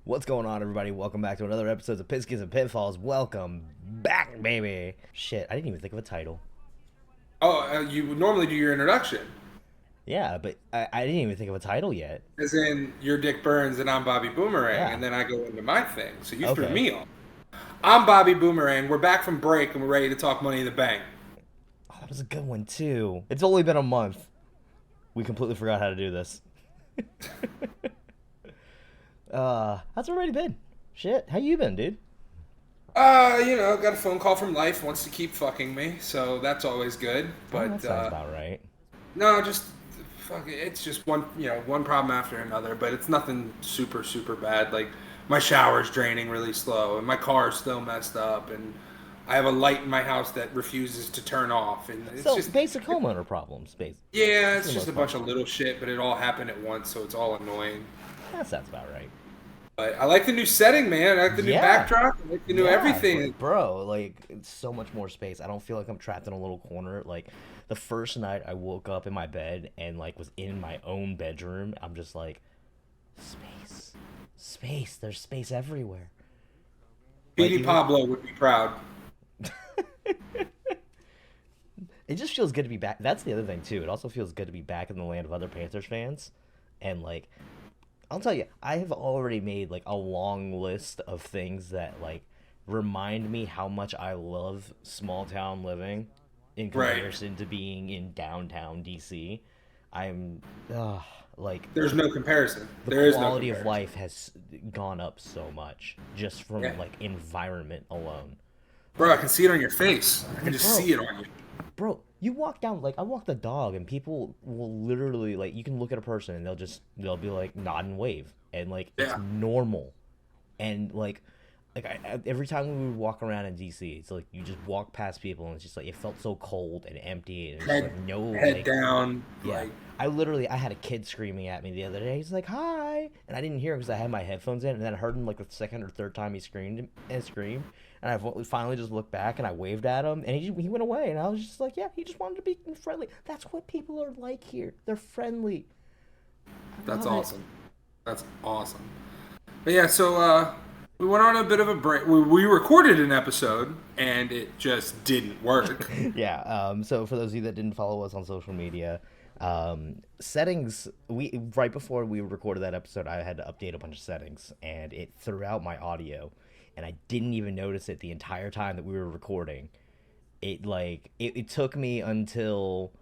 What's going on, everybody? Welcome back to another episode of Pigskins and Pinfalls. Welcome back, baby. Shit, I didn't even think of a title. Oh, you normally do your introduction. Yeah, but I didn't even think of a title yet. As in, you're Dick Burns and I'm Bobby Boomerang, Yeah. and then I go into my thing. So you threw Okay. me off. I'm Bobby Boomerang. We're back from break and we're ready to talk Money in the Bank. Oh, that was a good one, too. It's only been a month. We completely forgot how to do this. How's everybody been? Shit, how you been, dude? Got a phone call from life, wants to keep fucking me, so that's always good. Oh, But that sounds about right. no, just fuck it. It's just one problem after another. But it's nothing super super bad. Like my shower's draining really slow, and my car's still messed up, and I have a light in my house that refuses to turn off, and it's So, just basic homeowner problems, yeah, for it's the just a most part. bunch of little shit, but it all happened at once, so it's all annoying. That sounds about right. But I like the new setting, man. I like the new Yeah. backdrop. I like the new Yeah, everything. bro, like it's so much more space. I don't feel like I'm trapped in a little corner. Like the first night I woke up in my bed and like was in my own bedroom, I'm just like space. Space. There's space everywhere. Like Petey even Pablo would be proud. it just feels good to be back. That's the other thing too. It also feels good to be back in the land of other Panthers fans. And like I'll tell you, I have already made like a long list of things that like remind me how much I love small town living in Right. comparison to being in downtown DC. I'm like There's no comparison. the There is no quality of comparison. life has gone up so much just Yeah. from like environment alone. Bro, I can see it on your face. I can Like, just bro, see it on you. bro, you walk down like I walk the dog and people will literally like you can look at a person and they'll be like nod and wave and like it's Yeah. normal. And every time we would walk around in DC, it's like you just walk past people and it's just like it felt so cold and empty and it's just Head like no head like down. yeah. Like I had a kid screaming at me the other day. He's like, "Hi," and I didn't hear him because I had my headphones in, and then I heard him like the second or third time he screamed, and I finally just looked back and I waved at him, and he went away, and I was just like, "Yeah, he just wanted to be friendly. That's what people are like here. They're friendly. I that's love it." awesome. That's awesome. But yeah, so we went on a bit of a break. We recorded an episode and it just didn't work. Yeah. So for those of you that didn't follow us on social media, settings. We right before we recorded that episode, I had to update a bunch of settings, and it threw out my audio, and I didn't even notice it the entire time that we were recording. It took me until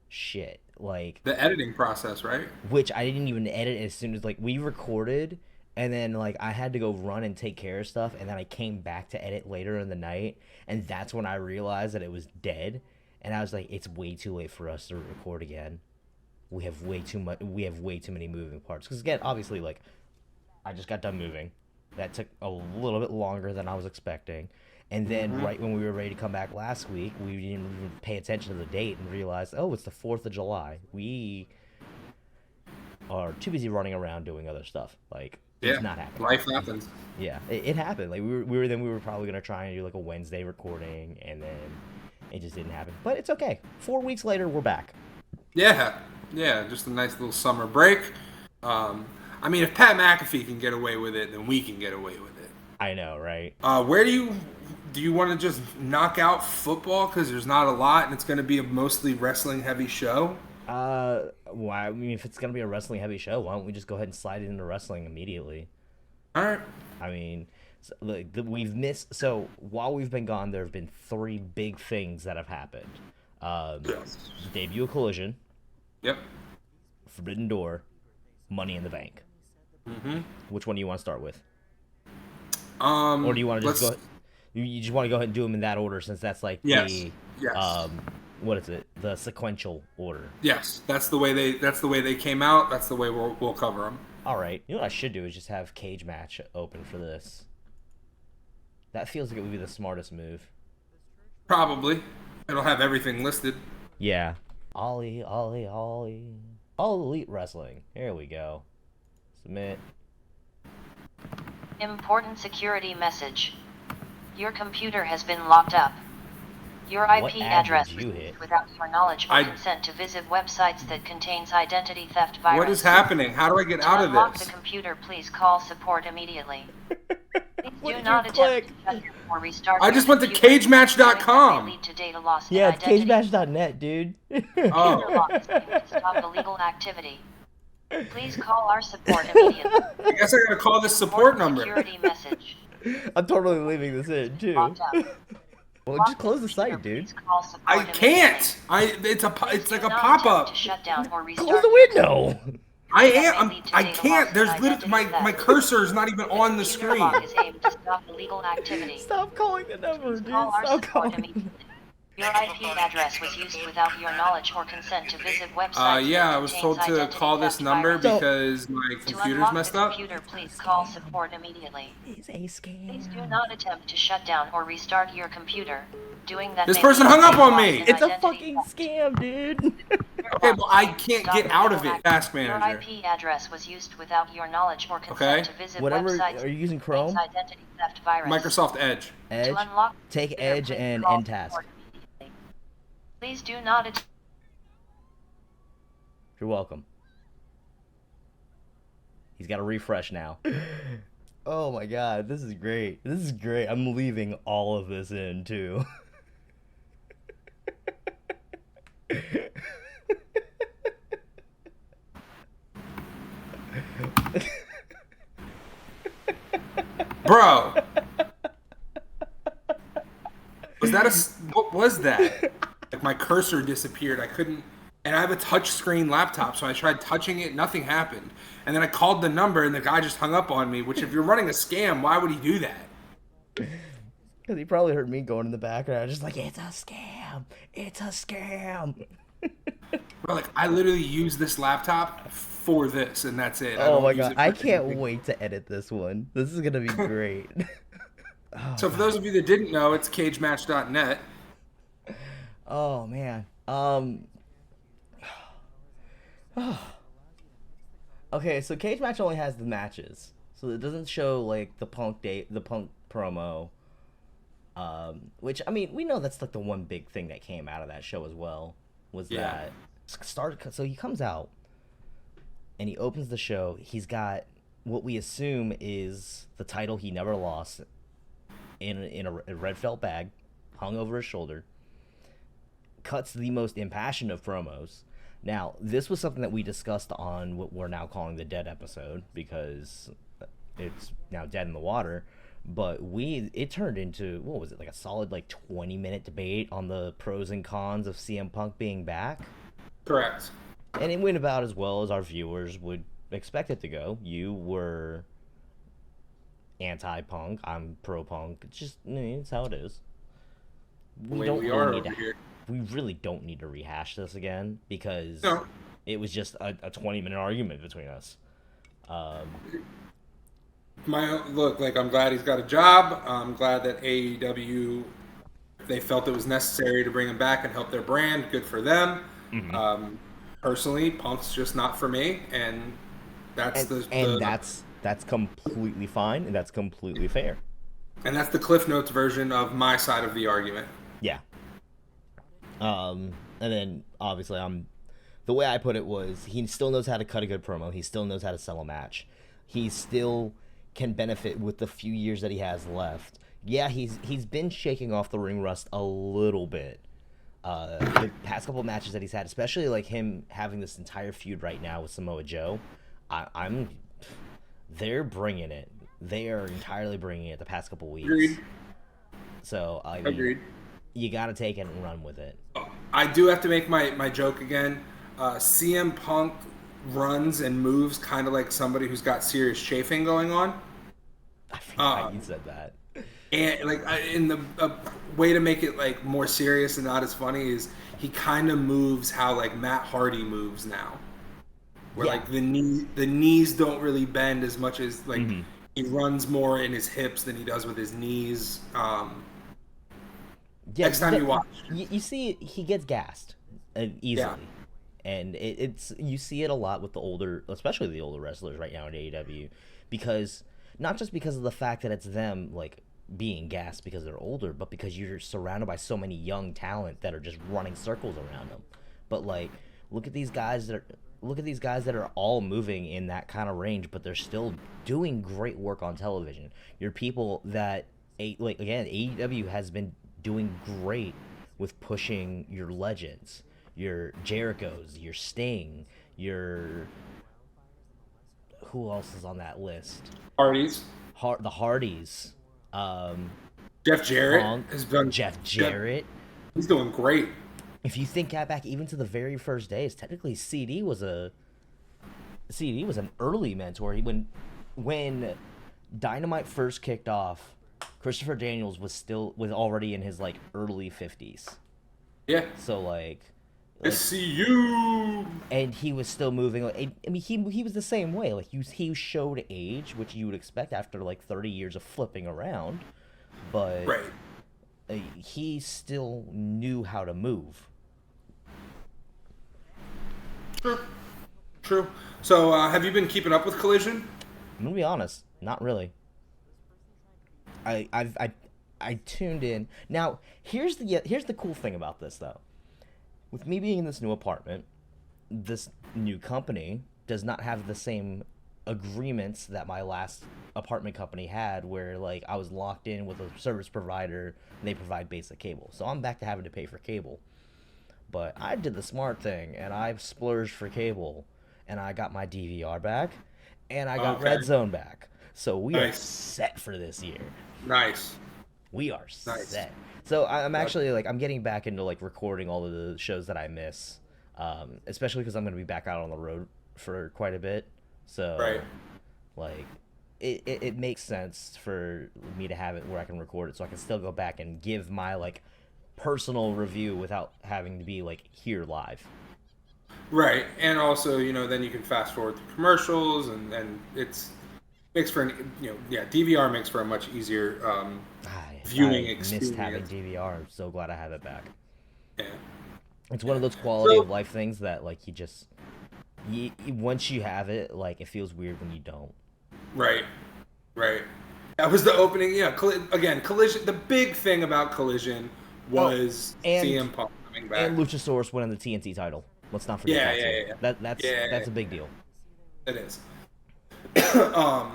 shit like The editing process, right? which I didn't even edit as soon as like we recorded, and then like I had to go run and take care of stuff, and then I came back to edit later in the night, and that's when I realized that it was dead, and I was like, it's way too late for us to record again. We have way too much. We have way too many moving parts. Because again, obviously, like I just got done moving. That took a little bit longer than I was expecting. And then Hmm. right when we were ready to come back last week, we didn't even pay attention to the date and realized, oh, it's the 4th of July. We are too busy running around doing other stuff. Like it's Yeah, not happening. life happens. Yeah, it happened. Like we were probably gonna try and do like a Wednesday recording, and then it just didn't happen. But it's okay. 4 weeks later, we're back. Yeah, yeah, just a nice little summer break. Um, I mean, if Pat McAfee can get away with it, then we can get away with it. I know, right? Where do you want to just knock out football because there's not a lot and it's going to be a mostly wrestling heavy show? Why? I mean, if it's gonna be a wrestling heavy show, why don't we just go ahead and slide it into wrestling immediately? All right. I mean, we've missed. So while we've been gone, there have been three big things that have happened. Yes. Debut of Collision, Yep. Forbidden Door, Money in the Bank. Mm-hmm. Which one do you want to start with, or do you want to just Let's. go? You just want to go ahead and do them in that order since that's like Yes. the Yes. what is it? The sequential order. Yes. That's the way they. That's the way they came out. That's the way we'll cover them. All right. You know what I should do is just have cage match open for this. That feels like it would be the smartest move. Probably. It'll have everything listed. Yeah. Ollie, Ollie, Ollie. All Elite Wrestling. Here we go. Submit. Important security message. Your computer has been locked up. Your What IP ad address did you was hit? used without your knowledge or consent to visit websites that contains identity theft virus. What is happening? How do I get out of To unlock this? the computer, please call support immediately. Please What do did not you attempt click? to shut down or restart I your just went to computer. cagematch.com. Doing that may lead to data loss Yeah, and it's identity. cagematch.net, dude. Oh. Computer lock is needed to stop illegal activity. Please call our support immediately. I guess I gotta call this support number. Security message. I'm totally leaving this in, too. Locked out. Well, Lock just close the computer, site, dude. please call support I immediately. can't. It's Please like do a not pop-up. attempt to shut down or restart Close the your window. I can't. There's literally my cursor is not even on the computer screen. lock is aimed to stop illegal activity. Stop calling the number, Please dude. call our Stop support calling. immediately. Your IP address was used without your knowledge or consent to visit websites Yeah, that I was contains told to identity call this theft number virus. because my To computer's unlock messed the up. computer, please call support immediately. It's a scam. Please do not attempt to shut down or restart your computer. Doing that This may person lead hung to up on loss me. and It's a identity fucking theft. scam, dude. Okay, well I can't get out of it. Task Your manager. IP address was used without your knowledge or consent Okay. to visit Whatever. websites Are you using that Chrome? contains identity theft virus. Microsoft Edge. Edge? To unlock the Take computer, Edge please and call end task. support immediately. Please do not attempt. You're welcome. He's got to refresh now. Oh my god, this is great. This is great. I'm leaving all of this in, too. Bro. What was that? Like my cursor disappeared. I couldn't, and I have a touch screen laptop, so I tried touching it, nothing happened. And then I called the number and the guy just hung up on me, which if you're running a scam, why would he do that? Because he probably heard me going in the background, just like, it's a scam. It's a scam. Bro, like I literally use this laptop for this, and that's it. Oh my god, I can't wait to edit this one. This is gonna be great. Oh, so for those of you that didn't know, it's cagematch.net. Oh man. Okay, so Cage Match only has the matches, so it doesn't show like the Punk promo. Which I mean, we know that's like the one big thing that came out of that show as well was that so he comes out and he opens the show. He's got what we assume is the title he never lost in a red felt bag, hung over his shoulder. Cuts the most impassioned of promos. Now, this was something that we discussed on what we're now calling the Dead episode because it's now dead in the water. But it turned into, what was it, like a solid like 20-minute debate on the pros and cons of CM Punk being back. Correct. And it went about as well as our viewers would expect it to go. You were anti-Punk, I'm pro-Punk. It's just, it's how it is. We really don't need to rehash this again because it was just a 20-minute argument between us. I'm glad he's got a job. I'm glad that AEW, they felt it was necessary to bring him back and help their brand. Good for them. Mm-hmm. Personally, Punk's just not for me, and that's that's completely fine, and that's completely fair. And that's the Cliff Notes version of my side of the argument. Yeah. And then obviously the way I put it was he still knows how to cut a good promo. He still knows how to sell a match. He still can benefit with the few years that he has left. Yeah, he's been shaking off the ring rust a little bit. The past couple of matches that he's had, especially like him having this entire feud right now with Samoa Joe, they're bringing it. They are entirely bringing it the past couple weeks. Agreed. So Agreed. You got to take it and run with it. I do have to make my joke again. CM Punk runs and moves kind of like somebody who's got serious chafing going on. I forgot you said that. And like in the way to make it like more serious and not as funny is he kind of moves how like Matt Hardy moves now, where like the knees don't really bend as much as like he runs more in his hips than he does with his knees. Next time you watch, you see he gets gassed easily, and it's you see it a lot with especially the older wrestlers right now in AEW, because not just because of the fact that it's them like being gassed because they're older, but because you're surrounded by so many young talent that are just running circles around them. But like, look at these guys that are all moving in that kind of range, but they're still doing great work on television. You're people that, like, again, AEW has been doing great with pushing your legends, your Jerichos, your Sting, your, who else is on that list? Hardys. The Hardys. Jeff Jarrett Punk, has done. Jeff Jarrett. He's doing great. If you think back even to the very first days, technically CD was an early mentor. When Dynamite first kicked off, Christopher Daniels was already in his like early 50s. Yeah. So like SCU. And he was still moving. Like, I mean, he was the same way. Like he showed age, which you would expect after like 30 years of flipping around, but right. He still knew how to move. True. So, have you been keeping up with Collision? I'm gonna be honest, not really. I tuned in. Now, here's the cool thing about this though. With me being in this new apartment, this new company does not have the same agreements that my last apartment company had, where like I was locked in with a service provider and they provide basic cable. So I'm back to having to pay for cable. But I did the smart thing and I splurged for cable and I got my DVR back and I got Red Zone back. So we are set for this year. Nice. We are set. So I'm actually like, I'm getting back into like recording all of the shows that I miss, especially because I'm going to be back out on the road for quite a bit. So like it makes sense for me to have it where I can record it so I can still go back and give my like personal review without having to be like here live. Right. And also, then you can fast forward the commercials and makes for DVR makes for a much easier viewing experience. Missed having DVR. I'm so glad I have it back. Yeah. It's one of those quality of life things that like once you have it, like it feels weird when you don't. Right. That was the opening. Yeah. Again, Collision. The big thing about Collision was CM Punk coming back and Luchasaurus winning the TNT title. Let's not forget that. That's a big deal. It is. But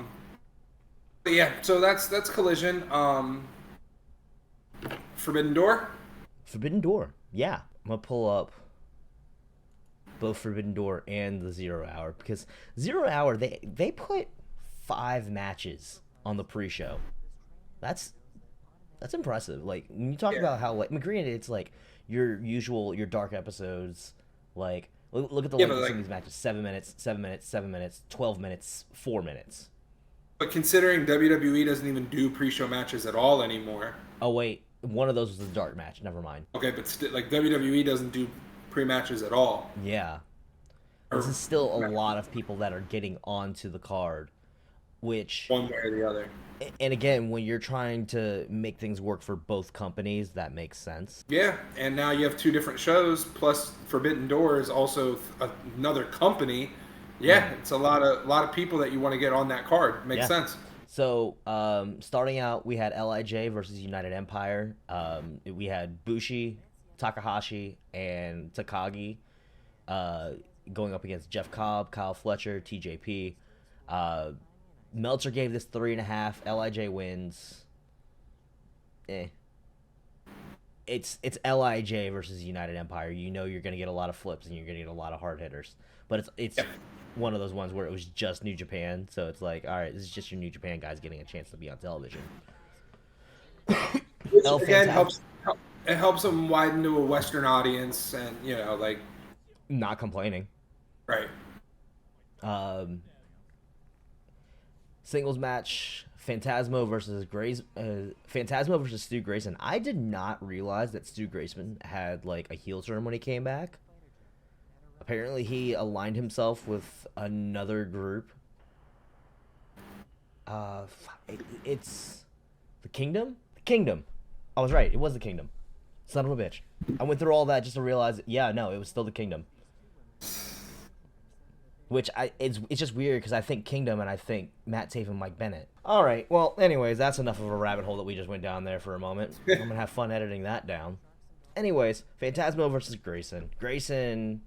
yeah, so that's Collision. Forbidden Door. Yeah, I'm gonna pull up both Forbidden Door and the 0 Hour because 0 Hour they put 5 matches on the pre-show. That's impressive. Like when you talk about how like granted it's like your dark episodes. Like look at the length of some of these matches: 7 minutes, 7 minutes, 7 minutes, 12 minutes, 4 minutes. But considering WWE doesn't even do pre-show matches at all anymore. Oh wait, one of those was a dark match. Never mind. Okay, but like WWE doesn't do pre-matches at all. Yeah, this is still a lot of people that are getting onto the card, which one way or the other. And again, when you're trying to make things work for both companies, that makes sense. Yeah, and now you have 2 different shows, plus Forbidden Door is also another company. Yeah, it's a lot of people that you want to get on that card. Makes sense. So, starting out, we had LIJ versus United Empire. We had Bushi, Takahashi, and Takagi going up against Jeff Cobb, Kyle Fletcher, TJP. Meltzer gave this 3.5. LIJ wins. It's LIJ versus United Empire. You know you're going to get a lot of flips and you're going to get a lot of hard hitters. But it's one of those ones where it was just New Japan. So it's like, all right, this is just your New Japan guys getting a chance to be on television. Which, again, helps them widen to a Western audience and, like... Not complaining. Right. Singles match, Phantasmo versus Stu Grayson. I did not realize that Stu Grayson had like a heel turn when he came back. Apparently he aligned himself with another group. It's the Kingdom? The Kingdom. I was right. It was the Kingdom. Son of a bitch. I went through all that just to realize, it was still the Kingdom. Which it's just weird because I think Kingdom and I think Matt Taven and Mike Bennett. All right, well, anyways, that's enough of a rabbit hole that we just went down there for a moment. I'm gonna have fun editing that down. Anyways, Phantasmo versus Grayson. Grayson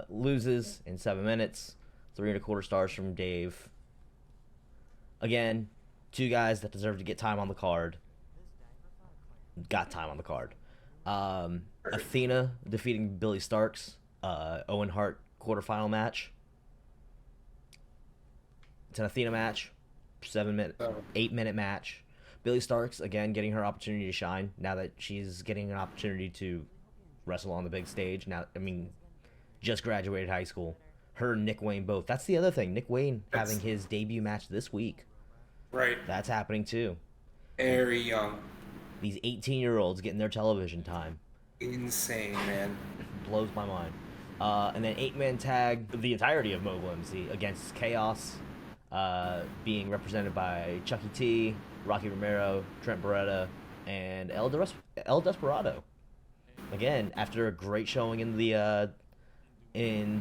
loses in 7 minutes. 3.25 stars from Dave. Again, two guys that deserve to get time on the card. Got time on the card. Athena defeating Billy Starks. Owen Hart quarterfinal match. It's an Athena match, 8-minute match. Billy Starks, again, getting her opportunity to shine now that she's getting an opportunity to wrestle on the big stage. Now, I mean, just graduated high school. Her and Nick Wayne both. That's the other thing. Nick Wayne having his debut match this week. Right. That's happening too. Very young. These 18-year-olds getting their television time. Insane, man. Blows my mind. And then 8-man tag, the entirety of Mobile MC against Chaos. Being represented by Chucky T, Rocky Romero, Trent Beretta, and El Desperado. Again, after a great showing in the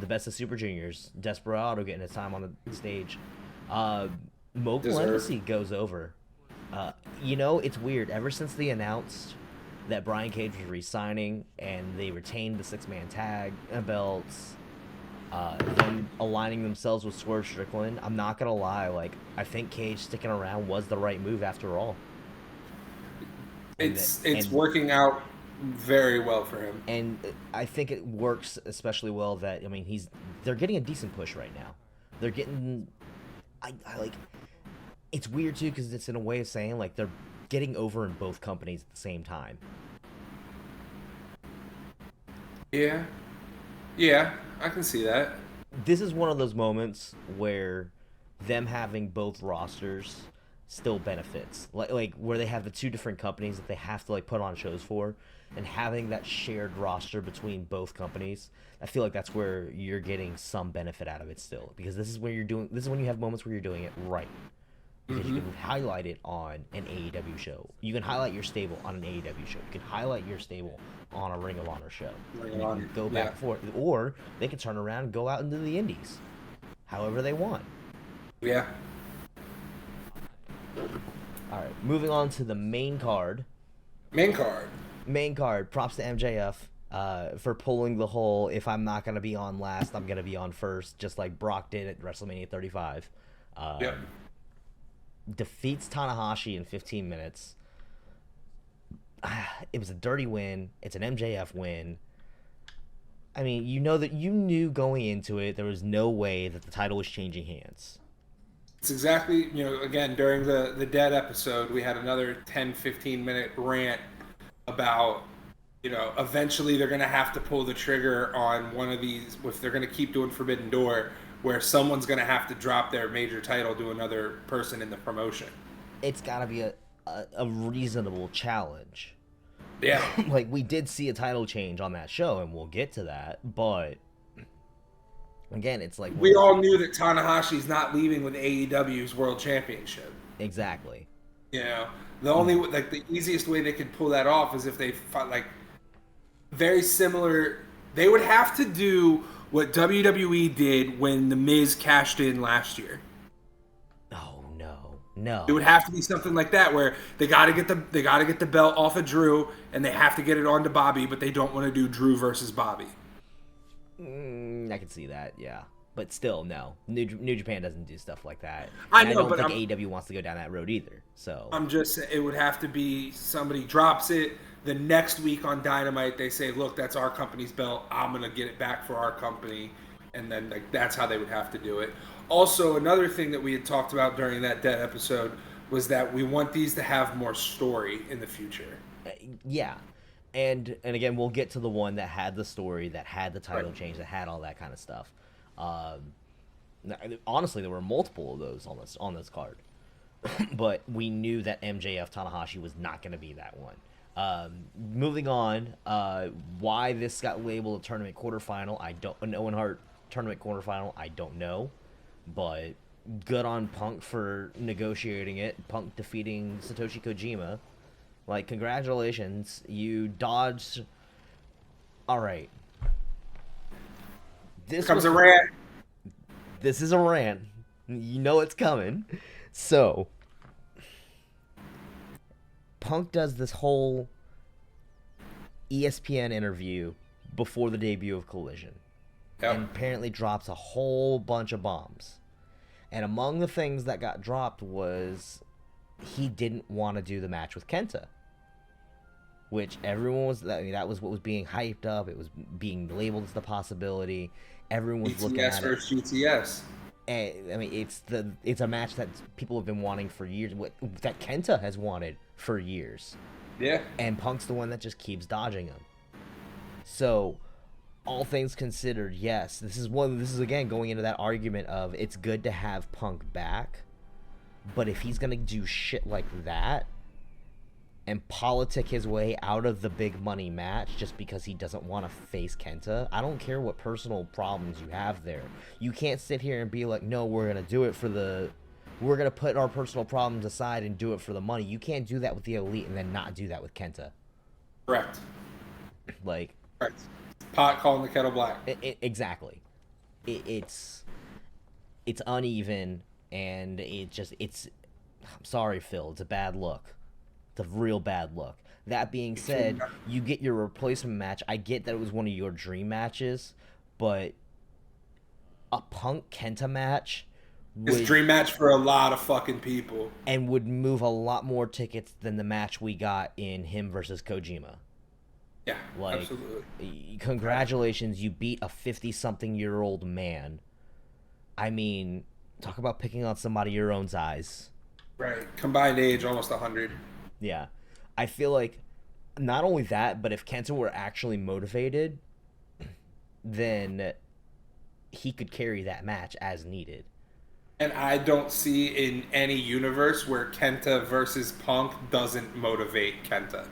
Best of Super Juniors, Desperado getting his time on the stage. Mobile Embassy goes over. It's weird. Ever since they announced that Brian Cage was re-signing and they retained the 6-man tag belts, them aligning themselves with Swerve Strickland, I'm not gonna lie, I think Cage sticking around was the right move after all. It's working out very well for him, and I think it works especially well that they're getting a decent push right now. They're getting, it's weird too because it's in a way of saying they're getting over in both companies at the same time. Yeah, I can see that. This is one of those moments where them having both rosters still benefits. Like where they have the two different companies that they have to put on shows for, and having that shared roster between both companies, I feel like that's where you're getting some benefit out of it still. Because this is when you have moments where you're doing it right. Because you can highlight it on an AEW show. You can highlight your stable on an AEW show. You can highlight your stable on a Ring of Honor show. You can go back and forth. Or they can turn around and go out into the indies. However they want. Yeah. Alright, moving on to the main card. Main card. Props to MJF for pulling the whole, if I'm not going to be on last, I'm going to be on first, just like Brock did at WrestleMania 35. Yep. Defeats Tanahashi in 15 minutes. It was a dirty win. It's an MJF win. I mean, you knew going into it there was no way that the title was changing hands. It's exactly, again, during the Dead episode, we had another 10-15 minute rant about, eventually they're going to have to pull the trigger on one of these, if they're going to keep doing Forbidden Door, where someone's going to have to drop their major title to another person in the promotion. It's got to be a reasonable challenge. Yeah. We did see a title change on that show, and we'll get to that, but again, it's we all knew that Tanahashi's not leaving with AEW's World Championship. Exactly. The only, the easiest way they could pull that off is if they fought, very similar. They would have to do what WWE did when The Miz cashed in last year. Oh no! It would have to be something like that, where they got to get the belt off of Drew, and they have to get it onto Bobby, but they don't want to do Drew versus Bobby. I can see that, yeah, but still, no. New Japan doesn't do stuff like that. I know, I don't but think AEW wants to go down that road either. So I'm just saying, it would have to be somebody drops it. The next week on Dynamite, they say, look, that's our company's belt. I'm going to get it back for our company. And then that's how they would have to do it. Also, another thing that we had talked about during that Dead episode was that we want these to have more story in the future. Yeah. And again, we'll get to the one that had the story, that had the title change, that had all that kind of stuff. Honestly, there were multiple of those on this card. But we knew that MJF Tanahashi was not going to be that one. Moving on, why this got labeled a tournament quarterfinal, an Owen Hart tournament quarterfinal, I don't know, but good on Punk for negotiating it. Punk defeating Satoshi Kojima, congratulations, you dodged. All right, this comes a rant. this is a rant. You know it's coming. So, Punk does this whole ESPN interview before the debut of Collision. Yep. And apparently drops a whole bunch of bombs. And among the things that got dropped was he didn't want to do the match with Kenta. Which everyone was, I mean, that was what was being hyped up. It was being labeled as the possibility. Everyone was looking at GTS versus GTS. And, I mean, it's a match that people have been wanting for years. That Kenta has wanted for years. Yeah. And Punk's the one that just keeps dodging him. So, all things considered, yes, this is again going into that argument of it's good to have Punk back, but if he's gonna do shit like that and politic his way out of the big money match just because he doesn't want to face Kenta, I don't care what personal problems you have there. You can't sit here and be like, no, we're gonna do it for the, we're gonna put our personal problems aside and do it for the money. You can't do that with the Elite and then not do that with Kenta. Correct. Like, correct. Pot calling the kettle black. Exactly. It's uneven, and it's I'm sorry, Phil, it's a bad look. It's a real bad look. That being said, you get your replacement match. I get that it was one of your dream matches, but a Punk Kenta match It's a dream match for a lot of fucking people. And would move a lot more tickets than the match we got in him versus Kojima. Yeah, like, absolutely. Congratulations, you beat a 50-something-year-old man. I mean, talk about picking on somebody your own size. Right. Combined age, almost 100. Yeah. I feel like not only that, but if Kenta were actually motivated, then he could carry that match as needed. And I don't see in any universe where Kenta versus Punk doesn't motivate Kenta.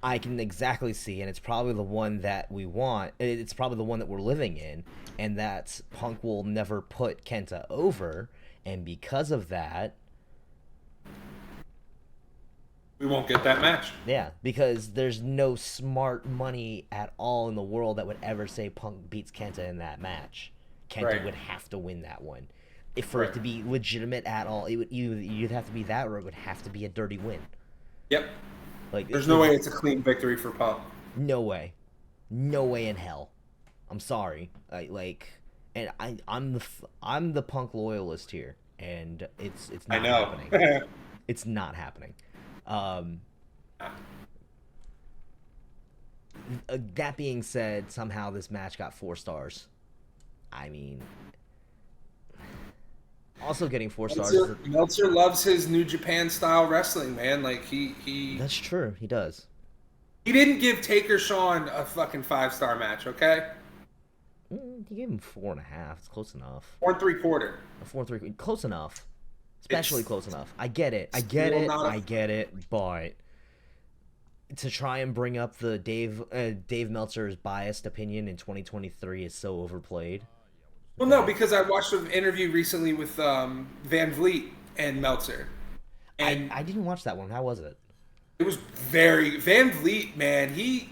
I can exactly see, and it's probably the one that we want. It's probably the one that we're living in, and that's Punk will never put Kenta over, and because of that, we won't get that match. Yeah, because there's no smart money at all in the world that would ever say Punk beats Kenta in that match. Kenta would have to win that one. If for it to be legitimate at all, it would you'd have to be that, or it would have to be a dirty win. Yep. Like, there's no way it's a clean victory for Punk. No way. No way in hell. I'm sorry. I'm the Punk loyalist here, and it's not happening. It's not happening. That being said, somehow this match got 4 stars. I mean, also getting 4 stars. Meltzer loves his New Japan style wrestling, man. Like he. That's true. He does. He didn't give Taker Sean a fucking 5-star match, okay? He gave him 4.5. It's close enough. 4 3/4. 4 3. Close enough. Especially close enough. I get it. I get it. But to try and bring up the Dave Meltzer's biased opinion in 2023 is so overplayed. Well, no, because I watched an interview recently with Van Vliet and Meltzer. And I didn't watch that one. How was it? It was Van Vliet, man. He's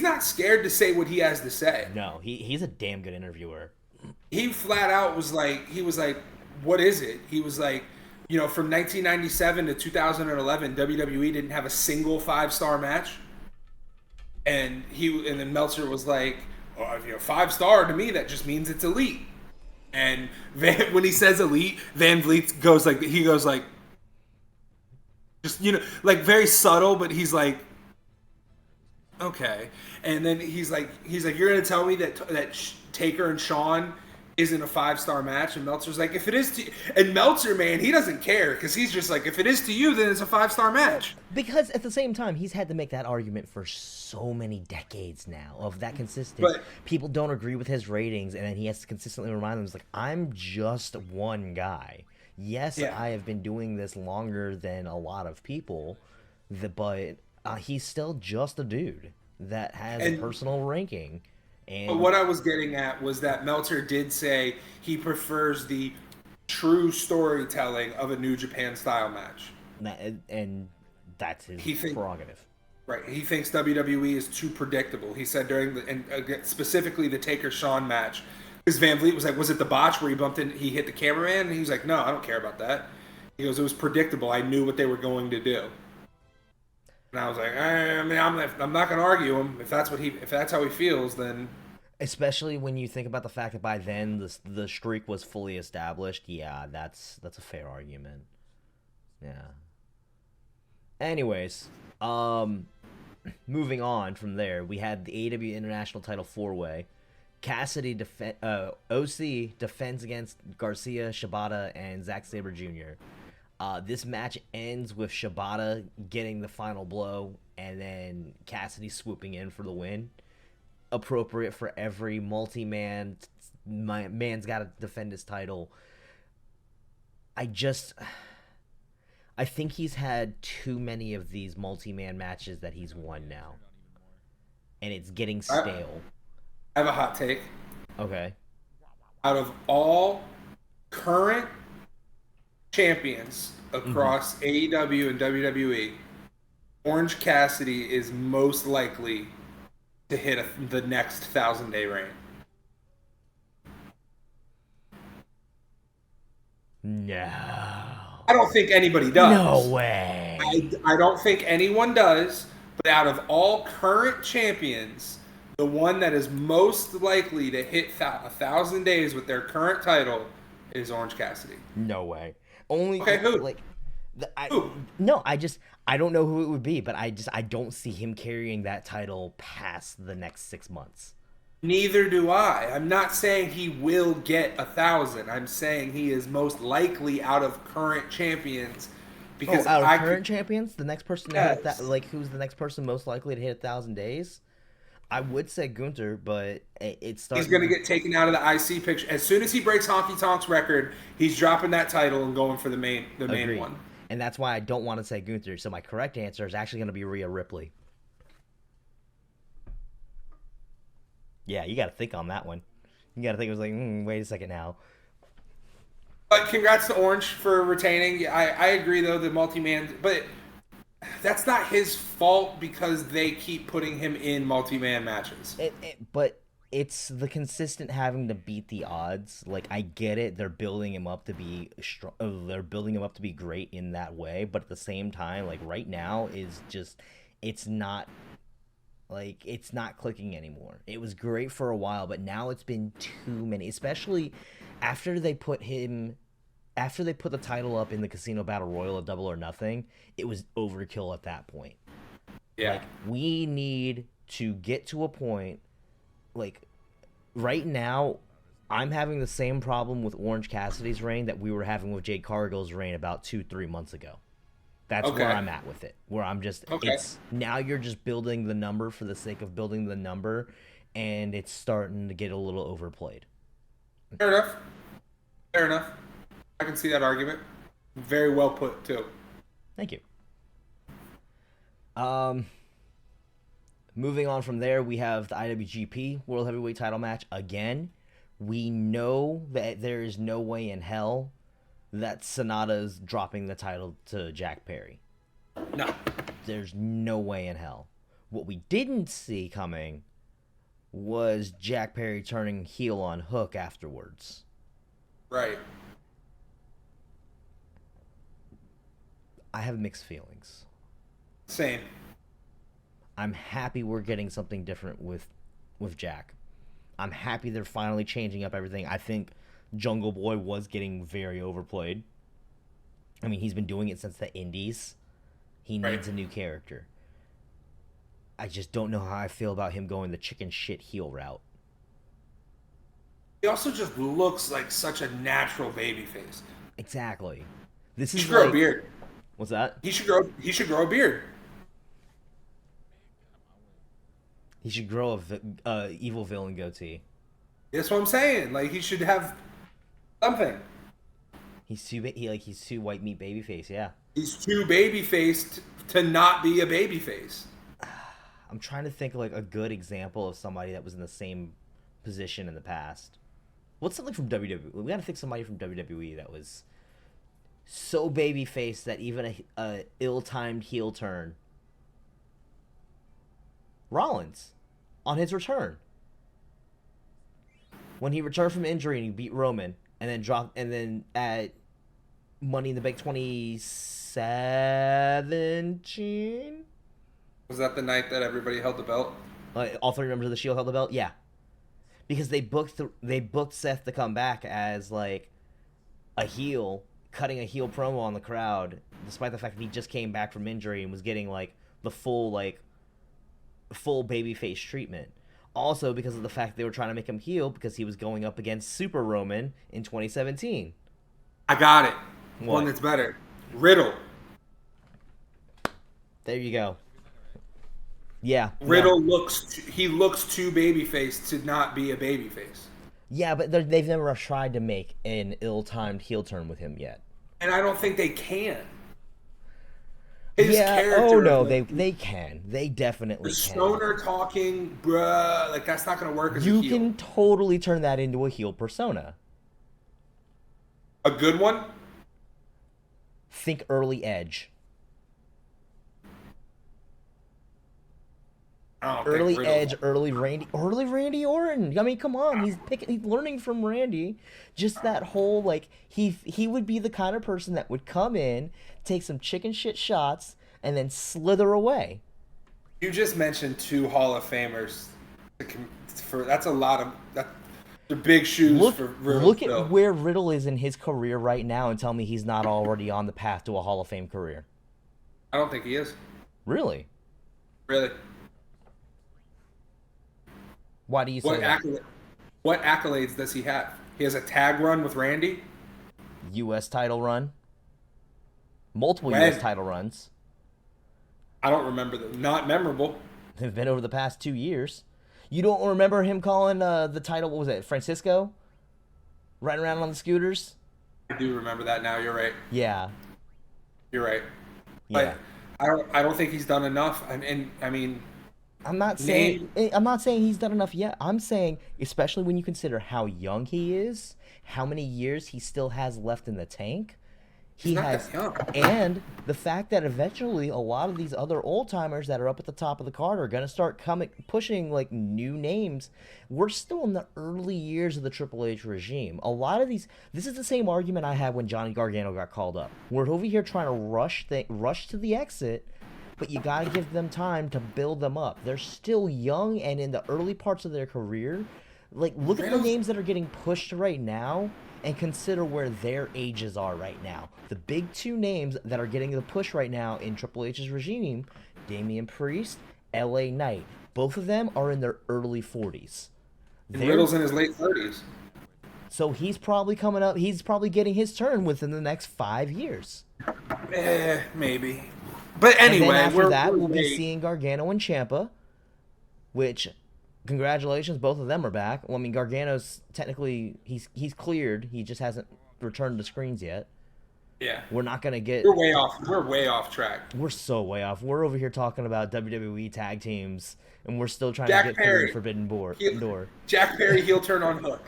not scared to say what he has to say. No, he's a damn good interviewer. He flat out was like, what is it? He was like, from 1997 to 2011, WWE didn't have a single 5-star match. And then Meltzer was like, 5-star to me, that just means it's elite. And when he says elite, Van Vliet goes like, just, like very subtle, but he's like, okay. And then he's like, you're going to tell me that Taker and Sean isn't a 5-star match? And Meltzer's like, if it is to, and Meltzer, man, he doesn't care, because he's just like, if it is to you, then it's a 5-star match. Because at the same time, he's had to make that argument for so many decades now of that consistent. But people don't agree with his ratings, and then he has to consistently remind them, it's like, I'm just one guy. Yes, I have been doing this longer than a lot of people, but he's still just a dude that has a personal ranking. But what I was getting at was that Meltzer did say he prefers the true storytelling of a New Japan style match. And that's his prerogative. Right. He thinks WWE is too predictable. He said specifically the Taker Sean match, Because Van Vliet was like, was it the botch where he hit the cameraman? And he was like, no, I don't care about that. He goes, it was predictable. I knew what they were going to do. And I was like, I'm not going to argue him. If that's how he feels, then. Especially when you think about the fact that by then the streak was fully established. Yeah, that's a fair argument. Yeah. Anyways, moving on from there, we had the AEW International Title 4-Way. Cassidy OC defends against Garcia, Shibata, and Zack Sabre Jr. This match ends with Shibata getting the final blow and then Cassidy swooping in for the win. Appropriate for every man's got to defend his title. I think he's had too many of these multi-man matches that he's won now. And it's getting stale. I have a hot take. Okay. Out of all current champions across AEW and WWE, Orange Cassidy is most likely to hit the next 1,000-day reign. No. I don't think anybody does. No way. I don't think anyone does, but out of all current champions, the one that is most likely to hit 1,000 days with their current title is Orange Cassidy. No way. Only okay, who? Who? No, I don't know who it would be, but I don't see him carrying that title past the next 6 months. Neither do I. I'm not saying he will get 1,000. I'm saying he is most likely out of current champions. Because out of current champions, the next person to hit that, who's the next person most likely to hit 1,000 days? I would say Gunther, but it's starting. He's going to get taken out of the IC picture as soon as he breaks Honky Tonk's record. He's dropping that title and going for the main one. And that's why I don't want to say Gunther. So my correct answer is actually going to be Rhea Ripley. Yeah, you got to think on that one. You got to think. It was like, wait a second now. But congrats to Orange for retaining. I agree though, the multi-man, but that's not his fault because they keep putting him in multi-man matches. But it's the consistent having to beat the odds. Like, I get it. They're building him up to be strong. They're building him up to be great in that way. But at the same time, like right now is just, it's not clicking anymore. It was great for a while, but now it's been too many, especially after they put the title up in the Casino Battle Royal at Double or Nothing. It was overkill at that point. Yeah. Like, we need to get to a point, like, right now, I'm having the same problem with Orange Cassidy's reign that we were having with Jade Cargill's reign about 2-3 months ago. That's where I'm at with it. Where I'm just, it's, now you're just building the number for the sake of building the number, and it's starting to get a little overplayed. Fair enough. I can see that argument. Very well put, too. Thank you. Moving on from there, we have the IWGP World Heavyweight Title match again. We know that there is no way in hell that Sonata's dropping the title to Jack Perry. No. There's no way in hell. What we didn't see coming was Jack Perry turning heel on Hook afterwards. Right. I have mixed feelings. Same. I'm happy we're getting something different with Jack. I'm happy they're finally changing up everything. I think Jungle Boy was getting very overplayed. I mean, he's been doing it since the Indies. He needs a new character. I just don't know how I feel about him going the chicken shit heel route. He also just looks like such a natural babyface. Exactly. This he is should grow like, a beard. What's that? He should grow a beard. He should grow a evil villain goatee. That's what I'm saying. Like, he should have something. He's too white meat babyface. Yeah. He's too babyfaced to not be a babyface. I'm trying to think of like a good example of somebody that was in the same position in the past. What's something from WWE? We got to think somebody from WWE that was so babyface that even a ill-timed heel turn. Rollins, on his return. when he returned from injury and he beat Roman, and then at Money in the Bank 2017. Was that the night that everybody held the belt? All 3 members of the Shield held the belt. Yeah, because they booked Seth to come back as like a heel, cutting a heel promo on the crowd, despite the fact that he just came back from injury and was getting like the full babyface treatment. Also because of the fact they were trying to make him heel because he was going up against Super Roman in 2017. I got it. What? One that's better. Riddle. There you go. Yeah. Riddle looks too babyface to not be a babyface. Yeah, but they've never tried to make an ill-timed heel turn with him yet. And I don't think they can. His yeah. character. Oh no, they can. They definitely the can. Stoner talking, bruh, like that's not gonna work as a You heel. can totally turn that into a heel persona. A good one. Think early Edge. Early Edge, early Randy Orton. I mean, come on, he's learning from Randy. Just that whole like he would be the kind of person that would come in, take some chicken shit shots, and then slither away. You just mentioned 2 Hall of Famers. That's a lot of the big shoes for Riddle. Look at where Riddle is in his career right now, and tell me he's not already on the path to a Hall of Fame career. I don't think he is. Really? Really. Why do you say that? What accolades does he have? He has a tag run with Randy. U.S. title run. Multiple U.S. title runs. I don't remember them. Not memorable. They've been over the past 2 years. You don't remember him calling the title, what was it, Francisco? Riding around on the scooters? I do remember that now. You're right. Yeah. You're right. Yeah. But I don't think he's done enough. And I mean... I'm not saying he's done enough yet. I'm saying, especially when you consider how young he is, how many years he still has left in the tank, he has, and the fact that eventually a lot of these other old timers that are up at the top of the card are gonna start pushing like new names. We're still in the early years of the Triple H regime. A lot of these, this is the same argument I had when Johnny Gargano got called up. We're over here trying to rush to the exit. But you got to give them time to build them up. They're still young and in the early parts of their career. Like, look at the names that are getting pushed right now and consider where their ages are right now. The big 2 names that are getting the push right now in Triple H's regime, Damian Priest, LA Knight. Both of them are in their early 40s. Riddle's in his late 30s. So he's probably coming up. He's probably getting his turn within the next 5 years. Maybe. But anyway, and then after that, we'll be seeing Gargano and Ciampa, which, congratulations, both of them are back. Well, I mean, Gargano's technically, he's cleared. He just hasn't returned to screens yet. Yeah. We're not going to get... We're way off track. We're so way off. We're over here talking about WWE tag teams, and we're still trying to get through the Forbidden Door. Jack Perry heel turn on Hook.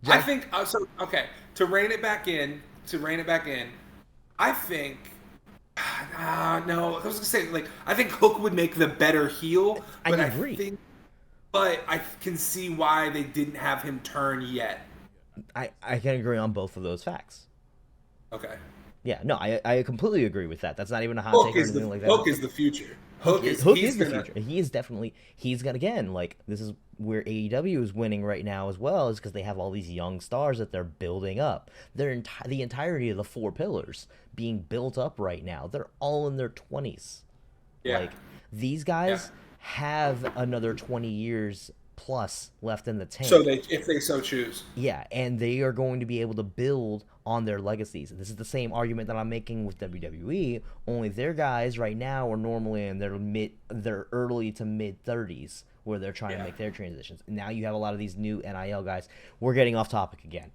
I think, to rein it back in, I think... no, I was gonna say I think Hook would make the better heel, but I agree. But I can see why they didn't have him turn yet. I can agree on both of those facts. Okay. Yeah, no, I completely agree with that. That's not even a hot take or anything like that. Hook is the future. Hook is the future. He is definitely. He's gonna this is where AEW is winning right now as well, is because they have all these young stars that they're building up. They're the entirety of the 4 pillars being built up right now. They're all in their 20s. Yeah. These guys have another 20 years plus left in the tank. So if they so choose. Yeah, and they are going to be able to build on their legacies. This is the same argument that I'm making with WWE, only their guys right now are normally in their early to mid 30s where they're trying to make their transitions. And now you have a lot of these new NIL guys. We're getting off topic again.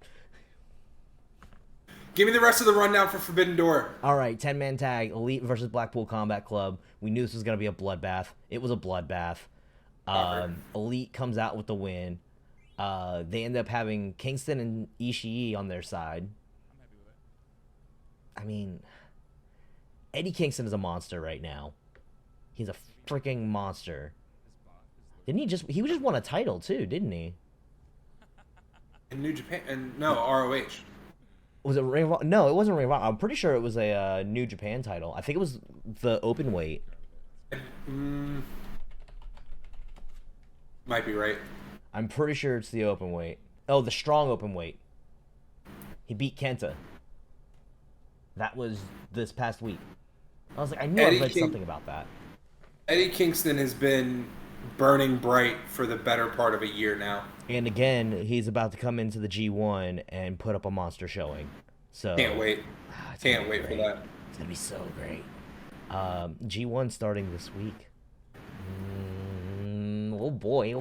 Give me the rest of the rundown for Forbidden Door. All right, 10-man tag, Elite versus Blackpool Combat Club. We knew this was going to be a bloodbath. It was a bloodbath. Elite comes out with the win. They end up having Kingston and Ishii on their side. I mean, Eddie Kingston is a monster right now. He's a freaking monster. He just won a title too, didn't he? in New Japan, and no ROH. Was it Ring of Honor? No, it wasn't Ring of Honor. I'm pretty sure it was a New Japan title. I think it was the open weight. Might be right. I'm pretty sure it's the open weight. Oh, the strong open weight. He beat Kenta. That was this past week. I was like, I knew I read something about that. Eddie Kingston has been burning bright for the better part of a year now. And again, he's about to come into the G1 and put up a monster showing. So can't wait. Can't wait for that. It's gonna be so great. G1 starting this week. Oh boy!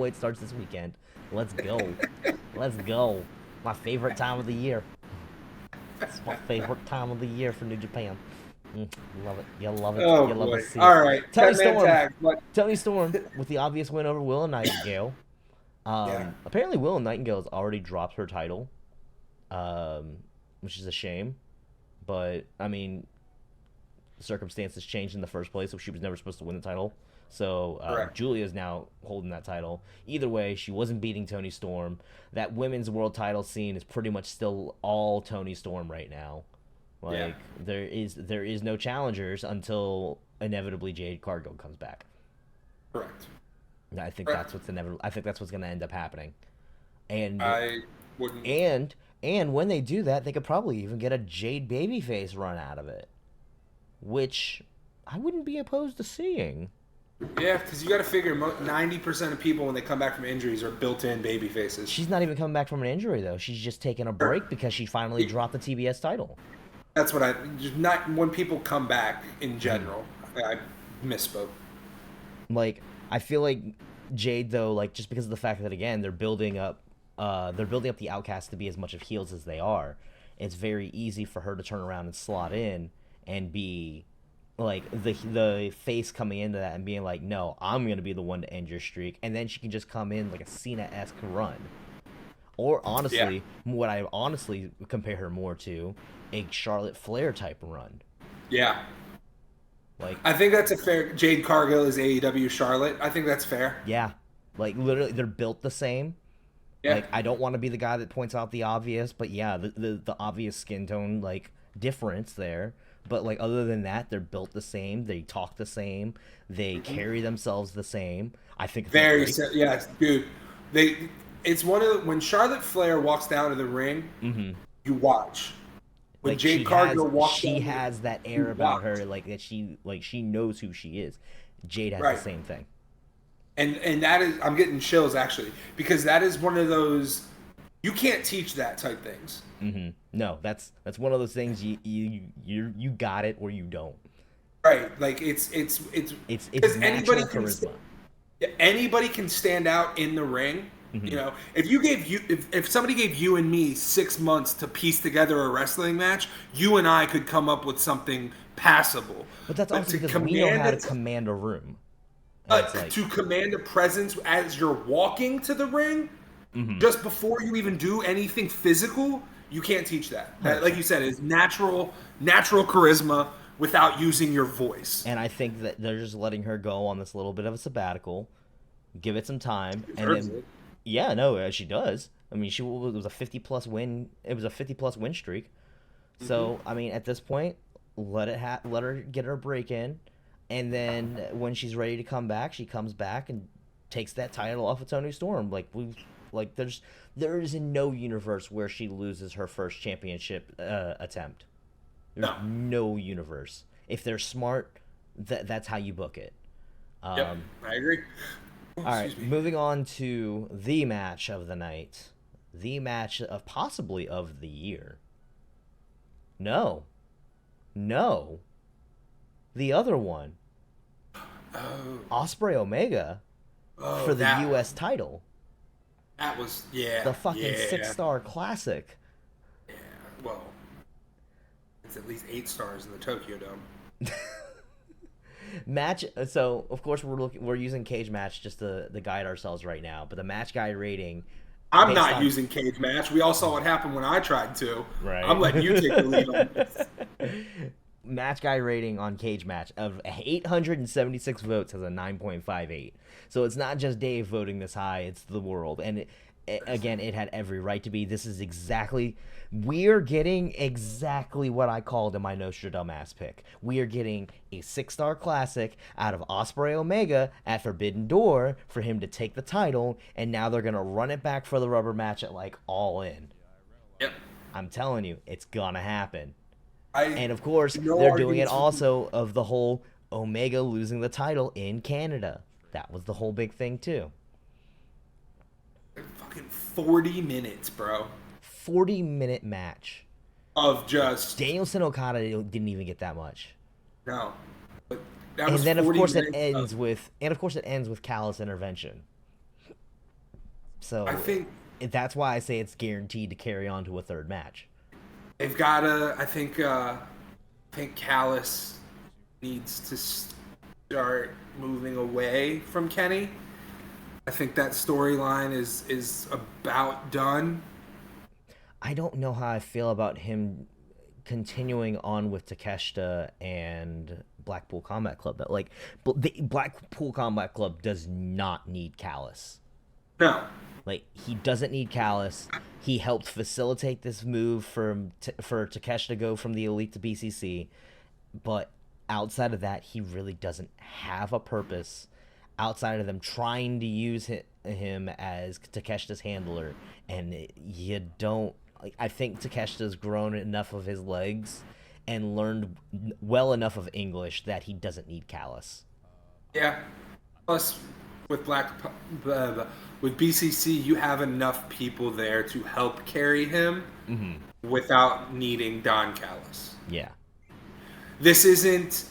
It starts this weekend. Let's go. Let's go. My favorite time of the year. It's my favorite time of the year for New Japan. Love it. You love it. Oh, you love boy. to see All it. right. Tony Storm with the obvious win over Willow Nightingale. Apparently Willow Nightingale has already dropped her title, which is a shame. But, I mean, circumstances changed in the first place, so she was never supposed to win the title. So Julia's now holding that title. Either way, she wasn't beating Tony Storm. That women's world title scene is pretty much still all Tony Storm right now. Like there is no challengers until inevitably Jade Cargill comes back. Correct. I think that's what's inevitable. I think that's what's going to end up happening. And I wouldn't. And when they do that, they could probably even get a Jade babyface run out of it, which I wouldn't be opposed to seeing. Yeah, because you got to figure 90% of people when they come back from injuries are built-in baby faces. She's not even coming back from an injury though. She's just taking a break because she finally dropped the TBS title. That's what not when people come back in general. I misspoke. Like I feel like Jade though, like just because of the fact that again they're building up the Outcasts to be as much of heels as they are. It's very easy for her to turn around and slot in and be like the face coming into that and being like, no, I'm gonna be the one to end your streak, and then she can just come in like a Cena-esque run. Or honestly, what I honestly compare her more to a Charlotte Flair type run. Yeah. Like I think that's a fair. Jade Cargill is AEW Charlotte. I think that's fair. Yeah. Like literally, they're built the same. Yeah. Like I don't want to be the guy that points out the obvious, but yeah, the obvious skin tone like difference there. But like other than that, they're built the same. They talk the same. They carry themselves the same. I think very yes, dude. It's one of when Charlotte Flair walks down to the ring, you watch. When like Jade Cargill walks, she has that air about her, like that she knows who she is. Jade has the same thing. And that is, I'm getting chills actually, because that is one of those you can't teach that type things. No, that's one of those things you got it or you don't. Right, like it's natural charisma. Anybody can stand out in the ring. You know, if somebody gave you and me 6 months to piece together a wrestling match, you and I could come up with something passable. But that's also because we know how to command a room. To command a presence as you're walking to the ring, just before you even do anything physical, you can't teach that. That, like you said, is natural charisma without using your voice. And I think that they're just letting her go on this little bit of a sabbatical, give it some time, and then she does. I mean, it was a 50+ win. It was a 50+ win streak. So I mean, at this point, let her get her break in. And then when she's ready to come back, she comes back and takes that title off of Toni Storm. There is no universe where she loses her first championship attempt. There's no universe. If they're smart, that's how you book it. I agree. All right, moving on to the match of the night, the match of possibly of the year. No, the other one. Ospreay Omega for the U.S. title. That was the fucking 6-star classic. Yeah, well, it's at least 8 stars in the Tokyo Dome. Match. So of course we're using Cage Match just to guide ourselves right now, but the match guide rating. I'm not using Cage Match. We all saw what happened when I tried to. Right. I'm letting you take the lead on this. Match guy rating on Cage Match of 876 votes has a 9.58. So it's not just Dave voting this high, it's the world. And again, it had every right to be. This is exactly, we're getting exactly what I called in my Nostradamus pick. We are getting a 6-star classic out of Ospreay Omega at Forbidden Door for him to take the title, and now they're gonna run it back for the rubber match at like All In. Yep. I'm telling you, it's gonna happen. I And of course, no they're doing it arguments also of the whole Omega losing the title in Canada. That was the whole big thing too. fucking 40 minutes, bro, 40-minute match. of just Danielson Okada didn't even get that much. no. But that And was then of 40 course it minutes ends with Callous intervention. So I think that's why I say it's guaranteed to carry on to a third match. they've got to. I think Callis needs to start moving away from Kenny. I think that storyline is about done. I don't know how I feel about him continuing on with Takeshita and Blackpool Combat Club. But like, the Blackpool Combat Club does not need Callous. No. Like, he doesn't need Callous. He helped facilitate this move for Takeshita to go from the Elite to BCC. But outside of that, he really doesn't have a purpose outside of them trying to use him as Takeshita's handler. And you don't... Like, I think Takeshita's grown enough of his legs and learned well enough of English that he doesn't need Callous. Yeah. Plus, with with BCC, you have enough people there to help carry him without needing Don Callis. Yeah. This isn't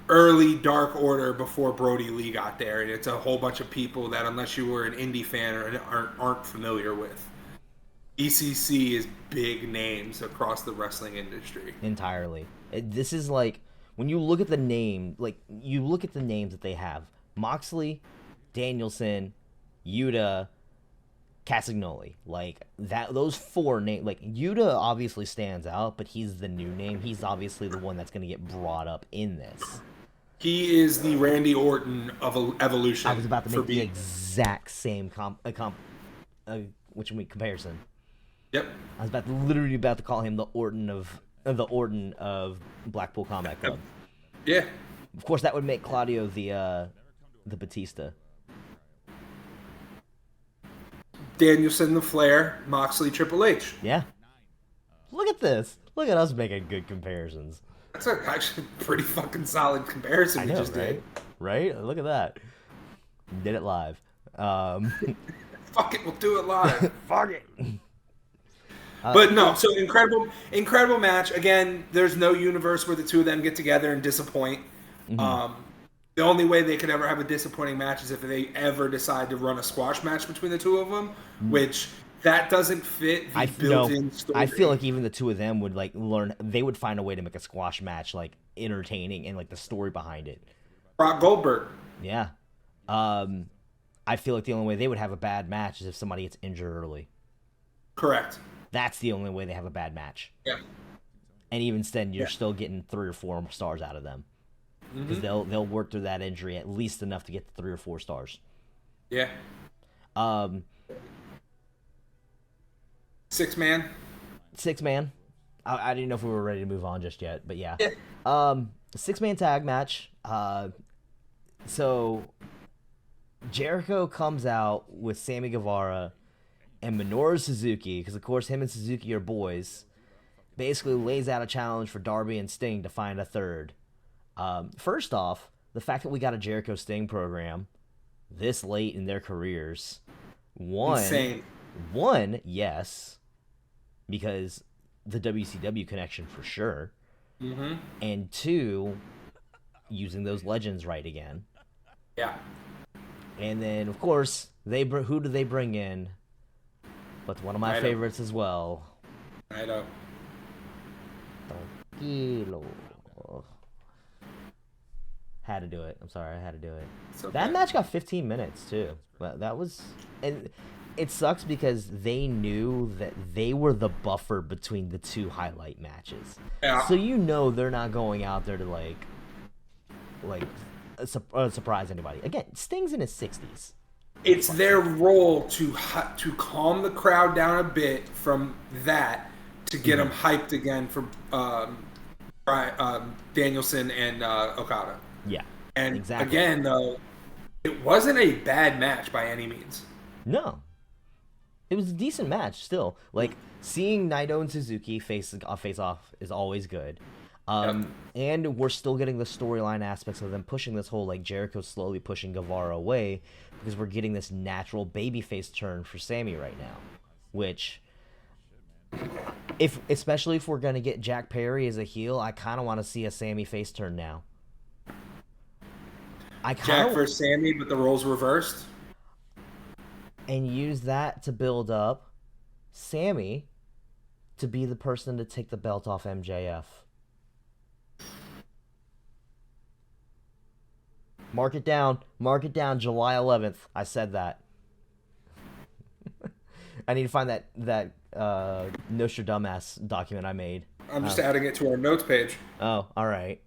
early Dark Order before Brody Lee got there, and it's a whole bunch of people that, unless you were an indie fan or aren't familiar with, BCC is big names across the wrestling industry. Entirely. This is like, when you look at the name, like, you look at the names that they have: Moxley, Danielson, Yuta, Castagnoli. Like, that, those 4 names. Like, Yuta obviously stands out, but he's the new name. He's obviously the one that's going to get brought up in this. He is the Randy Orton of Evolution. I was about to make the exact same comparison. Yep. I was literally about to call him the Orton of Blackpool Combat Club. Yeah. Of course, that would make Claudio the Batista. Danielson, the Flair, Moxley, Triple H. Yeah. Look at this. Look at us making good comparisons. That's actually a pretty fucking solid comparison we just did. Right? Look at that. Did it live. Fuck it, we'll do it live. Fuck it. But no, so incredible match. Again, there's no universe where the two of them get together and disappoint. The only way they could ever have a disappointing match is if they ever decide to run a squash match between the two of them, which that doesn't fit the built-in story. I feel like even the two of them would like learn. They would find a way to make a squash match like entertaining and like the story behind it. Brock Goldberg. Yeah. I feel like the only way they would have a bad match is if somebody gets injured early. Correct. That's the only way they have a bad match. Yeah. And even then, you're still getting 3 or 4 stars out of them. Because they'll work through that injury at least enough to get to 3 or 4 stars. Yeah. 6-man. 6-man. I didn't know if we were ready to move on just yet, but yeah. 6-man tag match. So Jericho comes out with Sammy Guevara and Minoru Suzuki, because of course him and Suzuki are boys. Basically lays out a challenge for Darby and Sting to find a third. First off, the fact that we got a Jericho Sting program this late in their careers. Insane. One, yes, because the WCW connection for sure. And 2, using those legends right again. Yeah. And then, of course, who do they bring in? But one of my favorites as well. I know. Tranquilo. Had to do it. I'm sorry, I had to do it. Okay. That match got 15 minutes too. That was, and it sucks because they knew that they were the buffer between the 2 highlight matches. Yeah. So they're not going out there to like surprise anybody. Again, Sting's in his 60s. it's their role to calm the crowd down a bit from that to get them hyped again for Danielson and Okada. Yeah, And exactly. again, though, it wasn't a bad match by any means. No, it was a decent match still. Like seeing Naito and Suzuki face off is always good. And we're still getting the storyline aspects of them pushing this whole like Jericho slowly pushing Guevara away because we're getting this natural babyface turn for Sammy right now, which especially if we're gonna get Jack Perry as a heel, I kind of want to see a Sammy face turn now. Jack versus Sammy, but the roles reversed. And use that to build up Sammy to be the person to take the belt off MJF. Mark it down, July 11th. I said that. I need to find that Nostradamus document I made. I'm just adding it to our notes page. Oh, all right.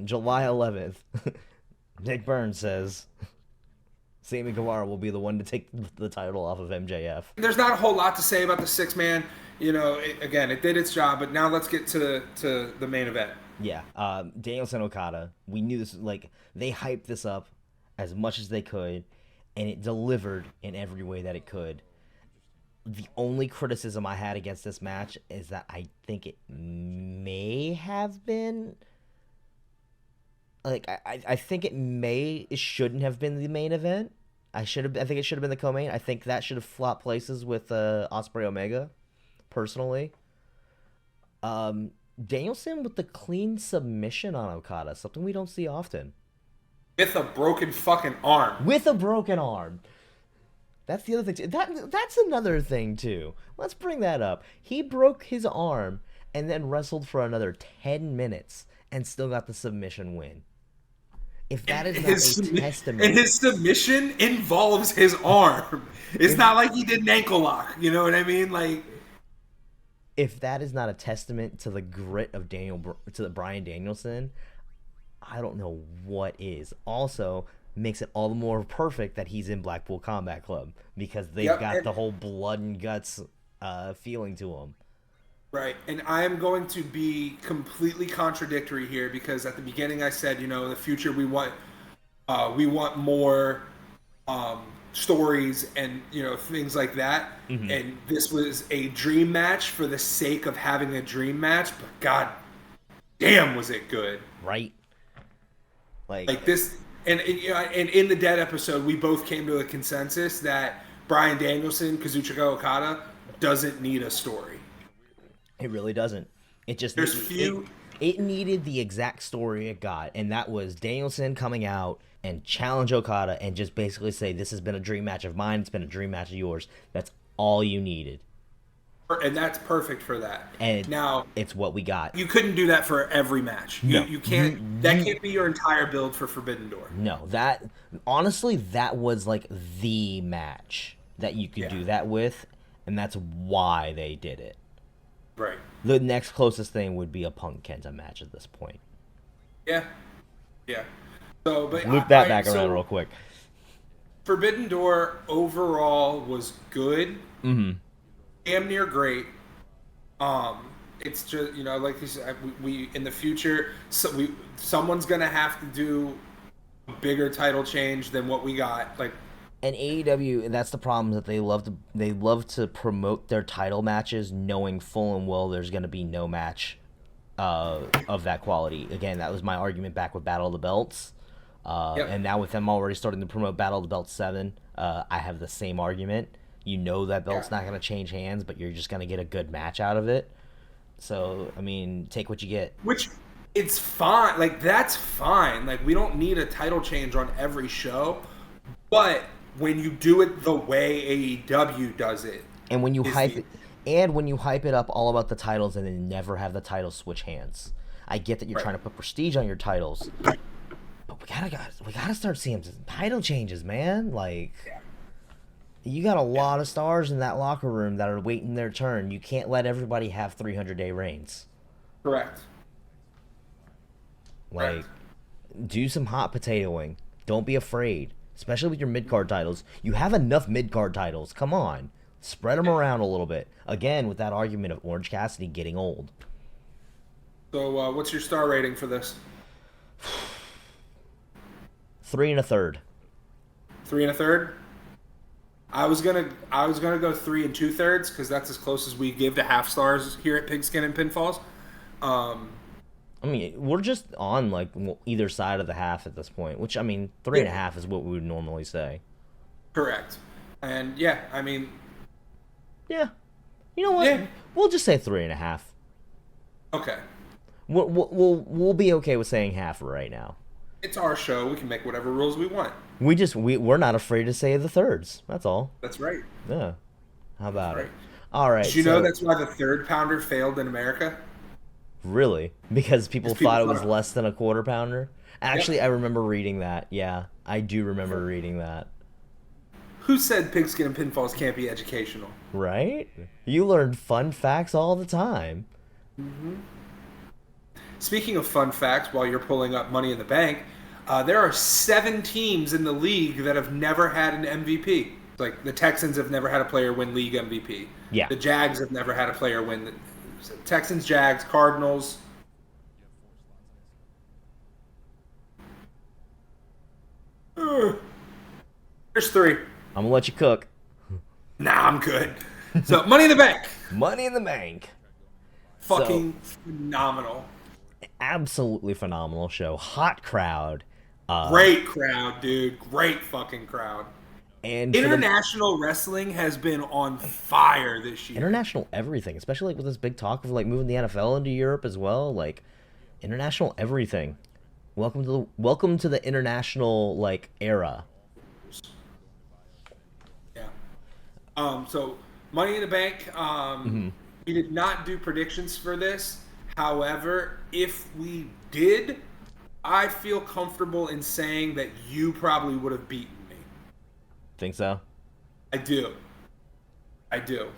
July 11th. Nick Burns says Sammy Guevara will be the one to take the title off of MJF. There's not a whole lot to say about the 6-man. You know, it did its job, but now let's get to the main event. Yeah, Danielson Okada. We knew this. Like they hyped this up as much as they could, and it delivered in every way that it could. The only criticism I had against this match is that I think it may have been. Like I think it shouldn't have been the main event. I think it should have been the co-main. I think that should have flopped places with Ospreay Omega, personally. Danielson with the clean submission on Okada, something we don't see often. With a broken fucking arm. With a broken arm. That's the other thing too. That's another thing too. Let's bring that up. He broke his arm and then wrestled for another 10 minutes and still got the submission win. If that is not a testament... And his submission involves his arm. It's not like he did an ankle lock. You know what I mean? Like... If that is not a testament to the grit of Bryan Danielson, I don't know what is. Also, makes it all the more perfect that he's in Blackpool Combat Club because they've got the whole blood and guts feeling to him. Right, and I am going to be completely contradictory here because at the beginning I said, in the future we want more stories and things like that. Mm-hmm. And this was a dream match for the sake of having a dream match, but god damn was it good. Right. Like this, and in the Dead episode we both came to a consensus that Bryan Danielson, Kazuchika Okada doesn't need a story. It really doesn't. It just it needed the exact story it got, and that was Danielson coming out and challenge Okada and just basically say, this has been a dream match of mine, it's been a dream match of yours. That's all you needed. And that's perfect for that. And now it's what we got. You couldn't do that for every match. No. You can't. That can't be your entire build for Forbidden Door. No, honestly, that was like the match that you could do that with, and that's why they did it. Right. The next closest thing would be a Punk Kenta match at this point. Yeah. So, but loop that back around real quick. Forbidden Door overall was good. Mm-hmm. Damn near great. It's just like you said, we in the future, someone's gonna have to do a bigger title change than what we got. Like. And AEW, that's the problem, that they love to promote their title matches knowing full and well there's going to be no match of that quality. Again, that was my argument back with Battle of the Belts. And now with them already starting to promote Battle of the Belts 7, I have the same argument. You know that belt's not going to change hands, but you're just going to get a good match out of it. So, I mean, take what you get. Which, it's fine. Like, that's fine. Like, we don't need a title change on every show. But... when you do it the way AEW does it, and when you hype it up all about the titles and then never have the titles switch hands. I get that you're trying to put prestige on your titles, but we gotta start seeing title changes, man. Like, you got a lot of stars in that locker room that are waiting their turn. You can't let everybody have 300-day reigns. Correct. Like, do some hot potatoing. Don't be afraid. especially with your mid-card titles. You have enough mid-card titles. Come on. Spread them around a little bit. Again, with that argument of Orange Cassidy getting old. So, what's your star rating for this? 3 1/3. 3 1/3. I was gonna go 3 2/3 because that's as close as we give to half stars here at Pigskin and Pinfalls. I mean, we're just on like either side of the half at this point, which I mean, 3.5 is what we would normally say. Correct. And yeah, I mean, yeah. You know what? Yeah. We'll just say 3.5. Okay. We'll be okay with saying half right now. It's our show. We can make whatever rules we want. We're not afraid to say the thirds. That's all. That's right. Yeah. How about Right. it? All right. Did you know that's why the third pounder failed in America? Really? Because people people thought it was thought- less than a quarter pounder? Actually, Yep. I remember reading that. Yeah, I do remember reading that. Who said Pigskin and Pinfalls can't be educational? Right? You learn fun facts all the time. Speaking of fun facts, while you're pulling up Money in the Bank, there are 7 teams in the league that have never had an MVP. Like the Texans have never had a player win league MVP. Yeah. The Jags have never had a player win. Texans, Jags, Cardinals. There's 3. I'm gonna let you cook. Nah, I'm good. So, Money in the Bank. Money in the Bank. Fucking phenomenal. Absolutely phenomenal show. Hot crowd. Great crowd, dude. Great fucking crowd. And for the International wrestling has been on fire this year. international everything, especially like with this big talk of like moving the NFL into Europe as well. Like international everything. Welcome to the international like era. Yeah. So Money in the Bank. We did not do predictions for this. However, if we did, I feel comfortable in saying that you probably would have beaten me. Think so? I do.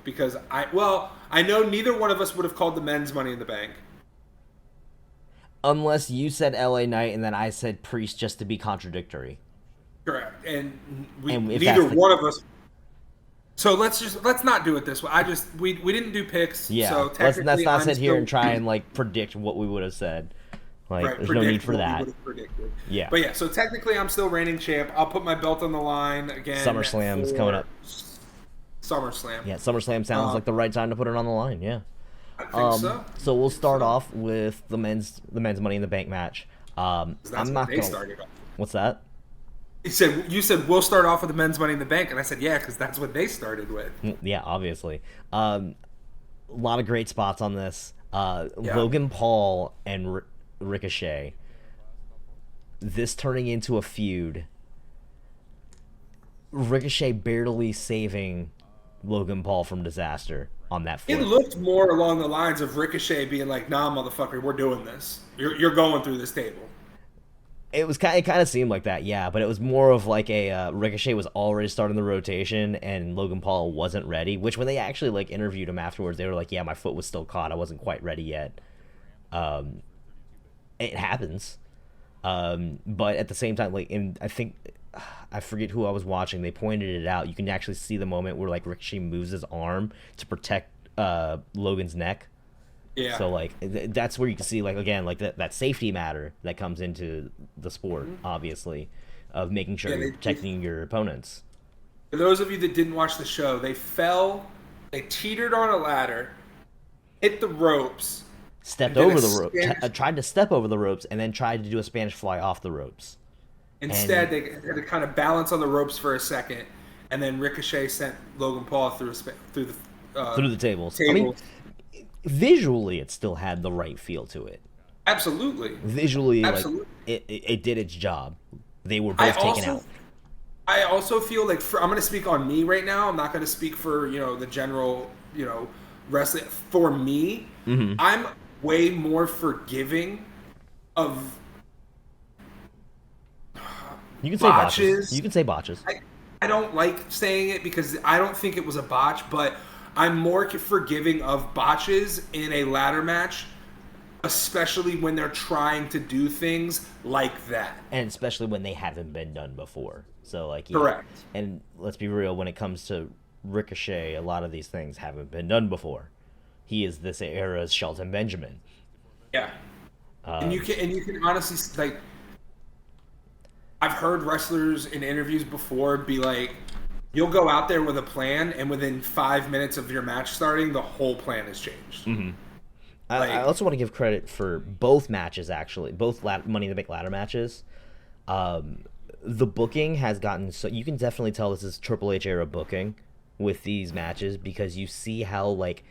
Because I know neither one of us would have called the men's Money in the Bank. Unless you said LA Knight and then I said Priest just to be contradictory. Correct. And And if neither that's the- one of us. So let's not do it this way. We didn't do picks. Yeah. So let's technically not I'm sit here still- and try and like predict what we would have said. Like Right, there's no need predict for what we that. would have predicted. Yeah. But yeah, so technically I'm still reigning champ. I'll put my belt on the line again. SummerSlam's for coming up. SummerSlam. Yeah, SummerSlam sounds like the right time to put it on the line. Yeah. I think So we'll start off with the men's Money in the Bank match. That's I'm what not they gonna. started off. What's that? You said we'll start off with the men's Money in the Bank, and I said yeah, because that's what they started with. Yeah, obviously. A lot of great spots on this. Logan Paul and Ricochet. This turning into a feud. Ricochet barely saving Logan Paul from disaster on that It foot. looked more along the lines of Ricochet being like, "Nah, motherfucker, we're doing this. You're going through this table." It kind of seemed like that, yeah, but it was more of like a Ricochet was already starting the rotation and Logan Paul wasn't ready. Which when they actually like interviewed him afterwards, they were like, "Yeah, my foot was still caught. I wasn't quite ready yet." It happens, but at the same time, like I forget who I was watching. They pointed it out. You can actually see the moment where like Ricochet moves his arm to protect Logan's neck. Yeah. So like that's where you can see like again like that safety matter that comes into the sport, obviously, of making sure you're protecting your opponents. For those of you that didn't watch the show, they teetered on a ladder, hit the ropes, Stepped did over a the rope, Spanish- tried to step over the ropes, and then tried to do a Spanish fly off the ropes. Instead, they had to kind of balance on the ropes for a second, and then Ricochet sent Logan Paul through Through the tables. I mean, tables. visually, it still had the right feel to it. Absolutely. Visually, Absolutely. like it did its job. They were both taken out. I also feel like I'm going to speak on me right now. I'm not going to speak for the general wrestling. For me, I'm way more forgiving of You can say botches. You can say botches. I don't like saying it because I don't think it was a botch, but I'm more forgiving of botches in a ladder match especially when they're trying to do things like that. And especially when they haven't been done before. So, like, yeah. Correct. And let's be real, when it comes to Ricochet, a lot of these things haven't been done before. He is this era's Shelton Benjamin. Yeah. And you can honestly, like, I've heard wrestlers in interviews before be like, you'll go out there with a plan, and within 5 minutes of your match starting, the whole plan has changed. Mm-hmm. I also want to give credit for both matches, actually. Both Money in the Bank ladder matches. The booking has gotten so... You can definitely tell this is Triple H era booking with these matches, because you see how, like,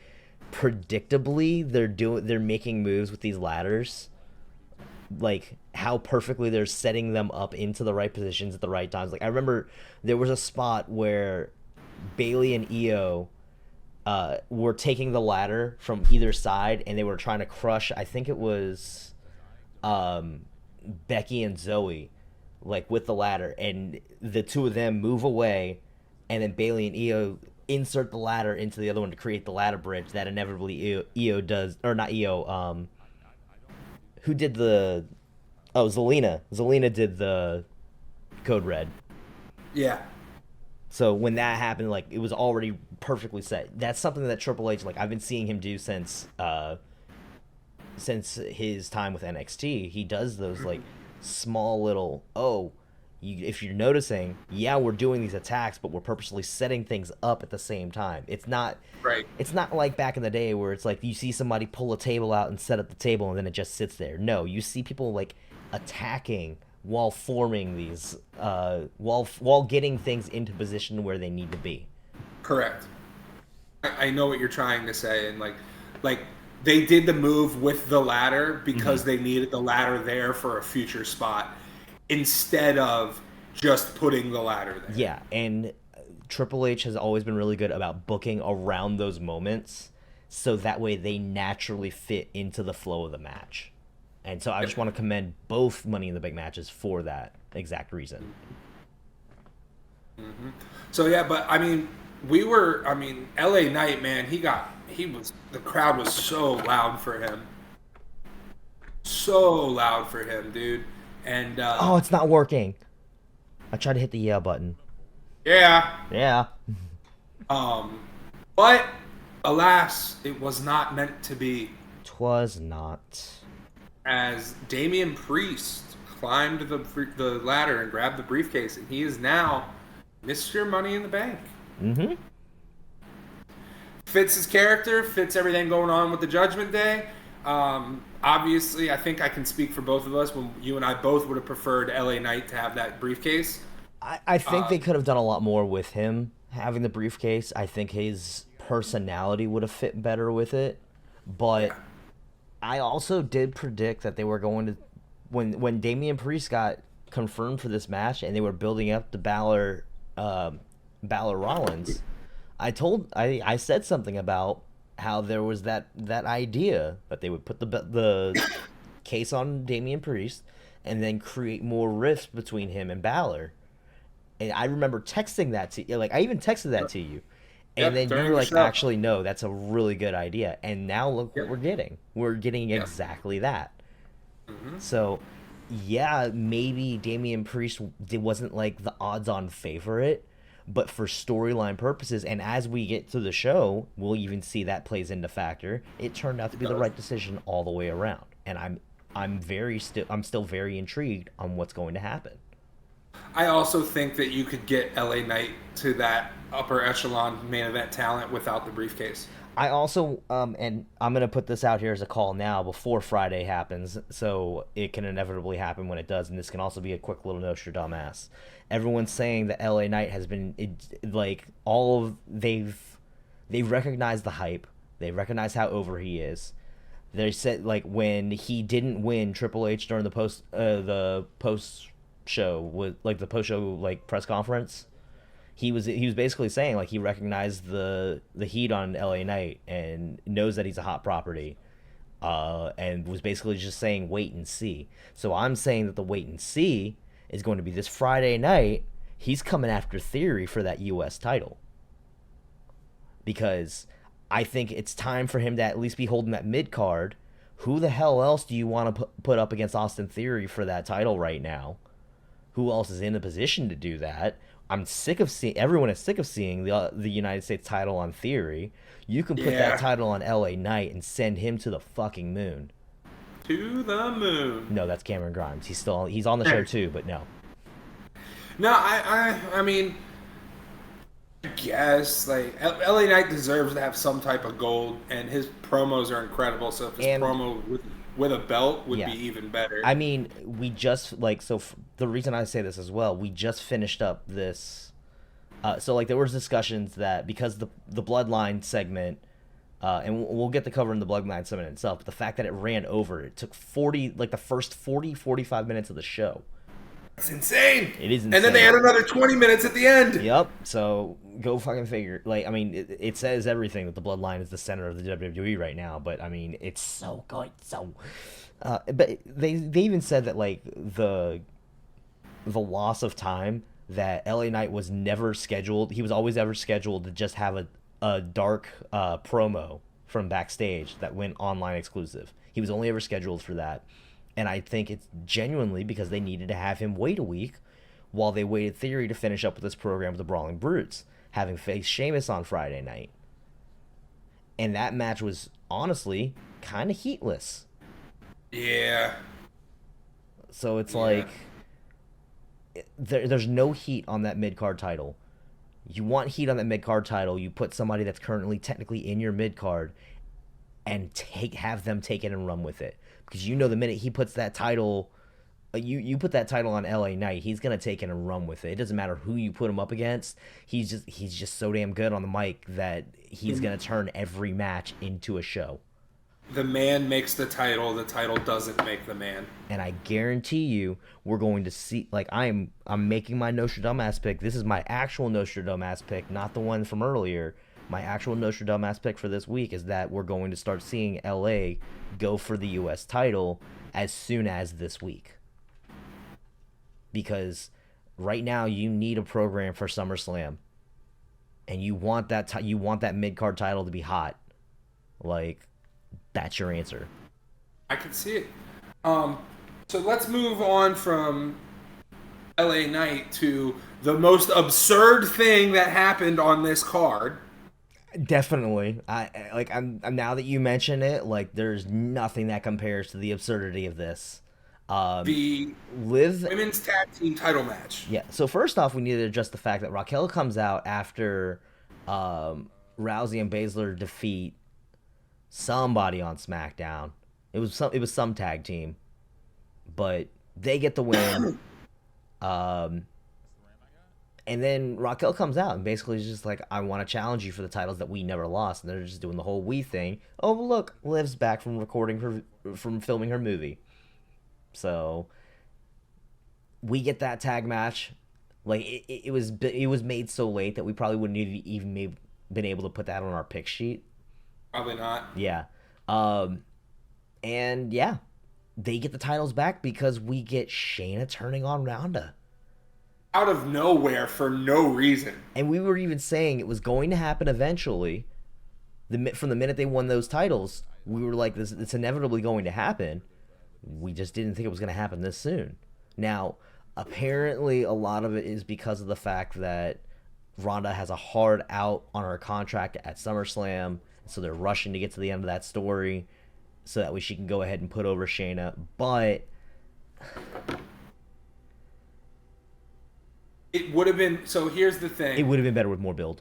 predictably they're making moves with these ladders. Like, how perfectly they're setting them up into the right positions at the right times. Like, I remember there was a spot where Bayley and Io were taking the ladder from either side, and they were trying to crush, I think it was Becky and Zoe, like, with the ladder, and the two of them move away, and then Bayley and Io insert the ladder into the other one to create the ladder bridge that inevitably Io does, or not Io, who did the... Oh, Zelina. Zelina did the Code Red. Yeah. So when that happened, like, it was already perfectly set. That's something that Triple H, like, I've been seeing him do since his time with NXT. He does those, like, small little, if you're noticing, yeah, we're doing these attacks, but we're purposely setting things up at the same time. It's not right. It's not like back in the day where it's like you see somebody pull a table out and set up the table and then it just sits there. No, you see people, like, attacking while forming these, while getting things into position where they need to be. Correct. I know what you're trying to say, and like they did the move with the ladder because they needed the ladder there for a future spot, instead of just putting the ladder there. Yeah, and Triple H has always been really good about booking around those moments, so that way they naturally fit into the flow of the match. And so I just want to commend both Money in the Bank matches for that exact reason. Mm-hmm. So yeah, but I mean, LA Knight, man, the crowd was so loud for him. So loud for him, dude. And it's not working. I tried to hit the yeah button. Yeah. Yeah. But alas, it was not meant to be. 'Twas not. As Damian Priest climbed the ladder and grabbed the briefcase, and he is now Mr. Money in the Bank. Mm-hmm. Fits his character, fits everything going on with the Judgment Day. Obviously, I think I can speak for both of us when you and I both would have preferred LA Knight to have that briefcase. I think they could have done a lot more with him having the briefcase. I think his personality would have fit better with it. But yeah. I also did predict that they were going to... When Damian Priest got confirmed for this match and they were building up the Balor Rollins, I said something about how there was that idea that they would put the case on Damian Priest and then create more rifts between him and Balor. And I remember texting that to you. Like, I even texted that to you. And then you were like, actually, no, that's a really good idea. And now look what we're getting. We're getting exactly that. Mm-hmm. So, yeah, maybe Damian Priest wasn't like the odds-on favorite, but for storyline purposes, and as we get to the show, we'll even see that plays into factor. It turned out to be the right decision all the way around, and I'm still very intrigued on what's going to happen. I also think that you could get LA Knight to that upper echelon main event talent without the briefcase. I also, and I'm going to put this out here as a call now before Friday happens, so it can inevitably happen when it does, and this can also be a quick little Nostradamus. Everyone's saying that LA Knight has been, they've recognized the hype, they recognize how over he is. They said, like, when he didn't win Triple H during the post-show press conference, he was basically saying, like, he recognized the heat on LA Knight and knows that he's a hot property, and was basically just saying wait and see. So I'm saying that the wait and see is going to be this Friday night. He's coming after Theory for that U.S. title, because I think it's time for him to at least be holding that mid card Who the hell else do you want to put up against Austin Theory for that title right now? Who else is in a position to do that? I'm sick of seeing everyone is sick of seeing the United States title on Theory. You can put that title on LA Knight and send him to the fucking moon. To the moon. No, that's Cameron Grimes. He's on the show too, but no. No, I mean, I guess like LA Knight deserves to have some type of gold, and his promos are incredible. So if his promo with a belt would be even better. I mean, we just the reason I say this as well, we just finished up this. So like there was discussions that because the Bloodline segment, and we'll get to covering the Bloodline segment itself, but the fact that it ran over, it took the first 45 minutes of the show. It's insane. It is insane. And then they had another 20 minutes at the end. Yep. So go fucking figure. Like, I mean, it says everything that the Bloodline is the center of the WWE right now, but I mean, it's so good. So, but they even said that like the loss of time that LA Knight was never scheduled. He was always ever scheduled to just have a dark promo from backstage that went online exclusive. He was only ever scheduled for that. And I think it's genuinely because they needed to have him wait a week while they waited Theory to finish up with this program with the Brawling Brutes, having faced Sheamus on Friday night. And that match was honestly kind of heatless. Yeah. So it's like there's no heat on that mid-card title. You want heat on that mid-card title, you put somebody that's currently technically in your mid-card and have them take it and run with it. Because you know the minute he puts that title, you put that title on LA Knight, he's gonna take it and run with it. It doesn't matter who you put him up against. He's just so damn good on the mic that he's gonna turn every match into a show. The man makes the title doesn't make the man. And I guarantee you, we're going to see. Like I'm making my Nostradamus pick. This is my actual Nostradamus pick, not the one from earlier. My actual Nostradamus pick for this week is that we're going to start seeing LA go for the U.S. title as soon as this week. Because right now you need a program for SummerSlam, and you want that mid-card title to be hot. Like, that's your answer. I can see it. So let's move on from LA Knight to the most absurd thing that happened on this card. Definitely. I'm now that you mention it, like there's nothing that compares to the absurdity of this. The women's tag team title match. Yeah. So first off, we need to address the fact that Raquel comes out after Rousey and Baszler defeat somebody on SmackDown. It was some tag team, but they get the win. And then Raquel comes out and basically is just like, I want to challenge you for the titles that we never lost. And they're just doing the whole we thing. Oh, look, Liv's back from from filming her movie. So we get that tag match. Like it was made so late that we probably wouldn't even been able to put that on our pick sheet. Probably not. Yeah. And yeah, they get the titles back because we get Shayna turning on Ronda. Out of nowhere for no reason. And we were even saying it was going to happen eventually. From the minute they won those titles, we were like, it's inevitably going to happen. We just didn't think it was going to happen this soon. Now, apparently a lot of it is because of the fact that Ronda has a hard out on her contract at SummerSlam, so they're rushing to get to the end of that story so that way she can go ahead and put over Shayna. But it would have been, so here's the thing. It would have been better with more build.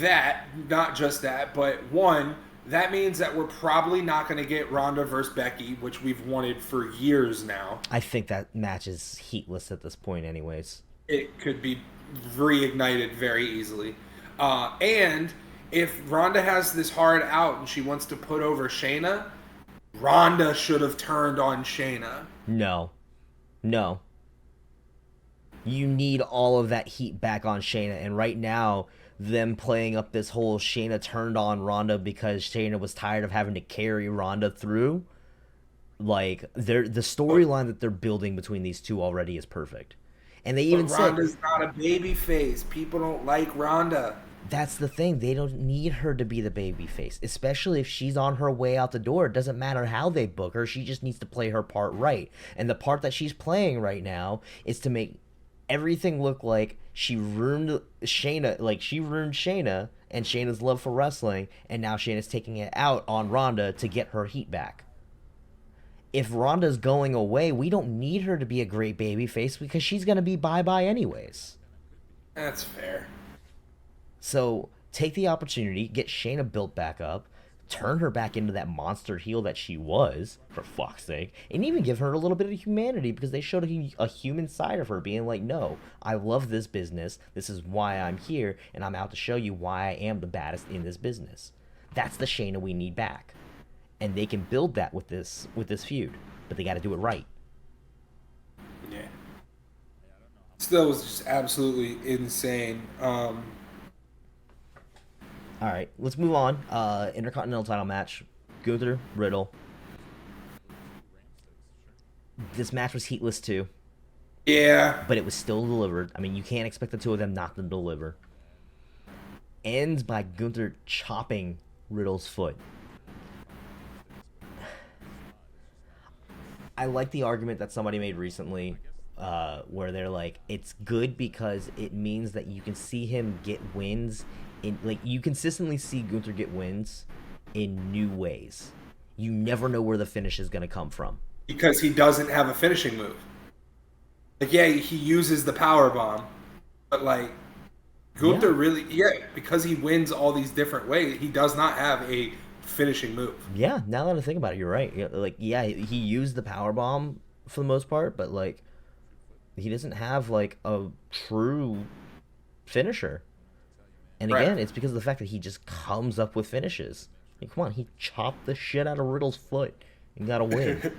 That, not just that, but one, that means that we're probably not going to get Ronda versus Becky, which we've wanted for years now. I think that match is heatless at this point anyways. It could be reignited very easily. And if Ronda has this hard out and she wants to put over Shayna, Ronda should have turned on Shayna. No. You need all of that heat back on Shayna, and right now, them playing up this whole Shayna turned on Ronda because Shayna was tired of having to carry Ronda through, like, the storyline that they're building between these two already is perfect. And they even said Ronda's not a baby face. People don't like Ronda. That's the thing. They don't need her to be the baby face, especially if she's on her way out the door. It doesn't matter how they book her. She just needs to play her part right. And the part that she's playing right now is to make everything look like she ruined Shayna, like she ruined Shayna and Shayna's love for wrestling, and now Shayna's taking it out on Ronda to get her heat back. If Ronda's going away, we don't need her to be a great baby face because she's going to be bye-bye anyways. That's fair. So take the opportunity, get Shayna built back up, turn her back into that monster heel that she was, for fuck's sake, and even give her a little bit of humanity because they showed a human side of her being like, no, I love this business, this is why I'm here, and I'm out to show you why I am the baddest in this business. That's the Shayna we need back. And they can build that with this feud, but they got to do it right. Yeah. Still was just absolutely insane. All right, let's move on. Intercontinental title match, Gunther, Riddle. This match was heatless too. Yeah. But it was still delivered. I mean, you can't expect the two of them not to deliver. Ends by Gunther chopping Riddle's foot. I like the argument that somebody made recently where they're like, it's good because it means that you can see him get wins like you consistently see Gunther get wins in new ways. You never know where the finish is going to come from because he doesn't have a finishing move. Like, yeah, he uses the power bomb, but like Gunther really, because he wins all these different ways, he does not have a finishing move. Yeah, now that I think about it, you're right. He used the power bomb for the most part, but like he doesn't have like a true finisher. And again, it's because of the fact that he just comes up with finishes. Like, come on, he chopped the shit out of Riddle's foot and got a win.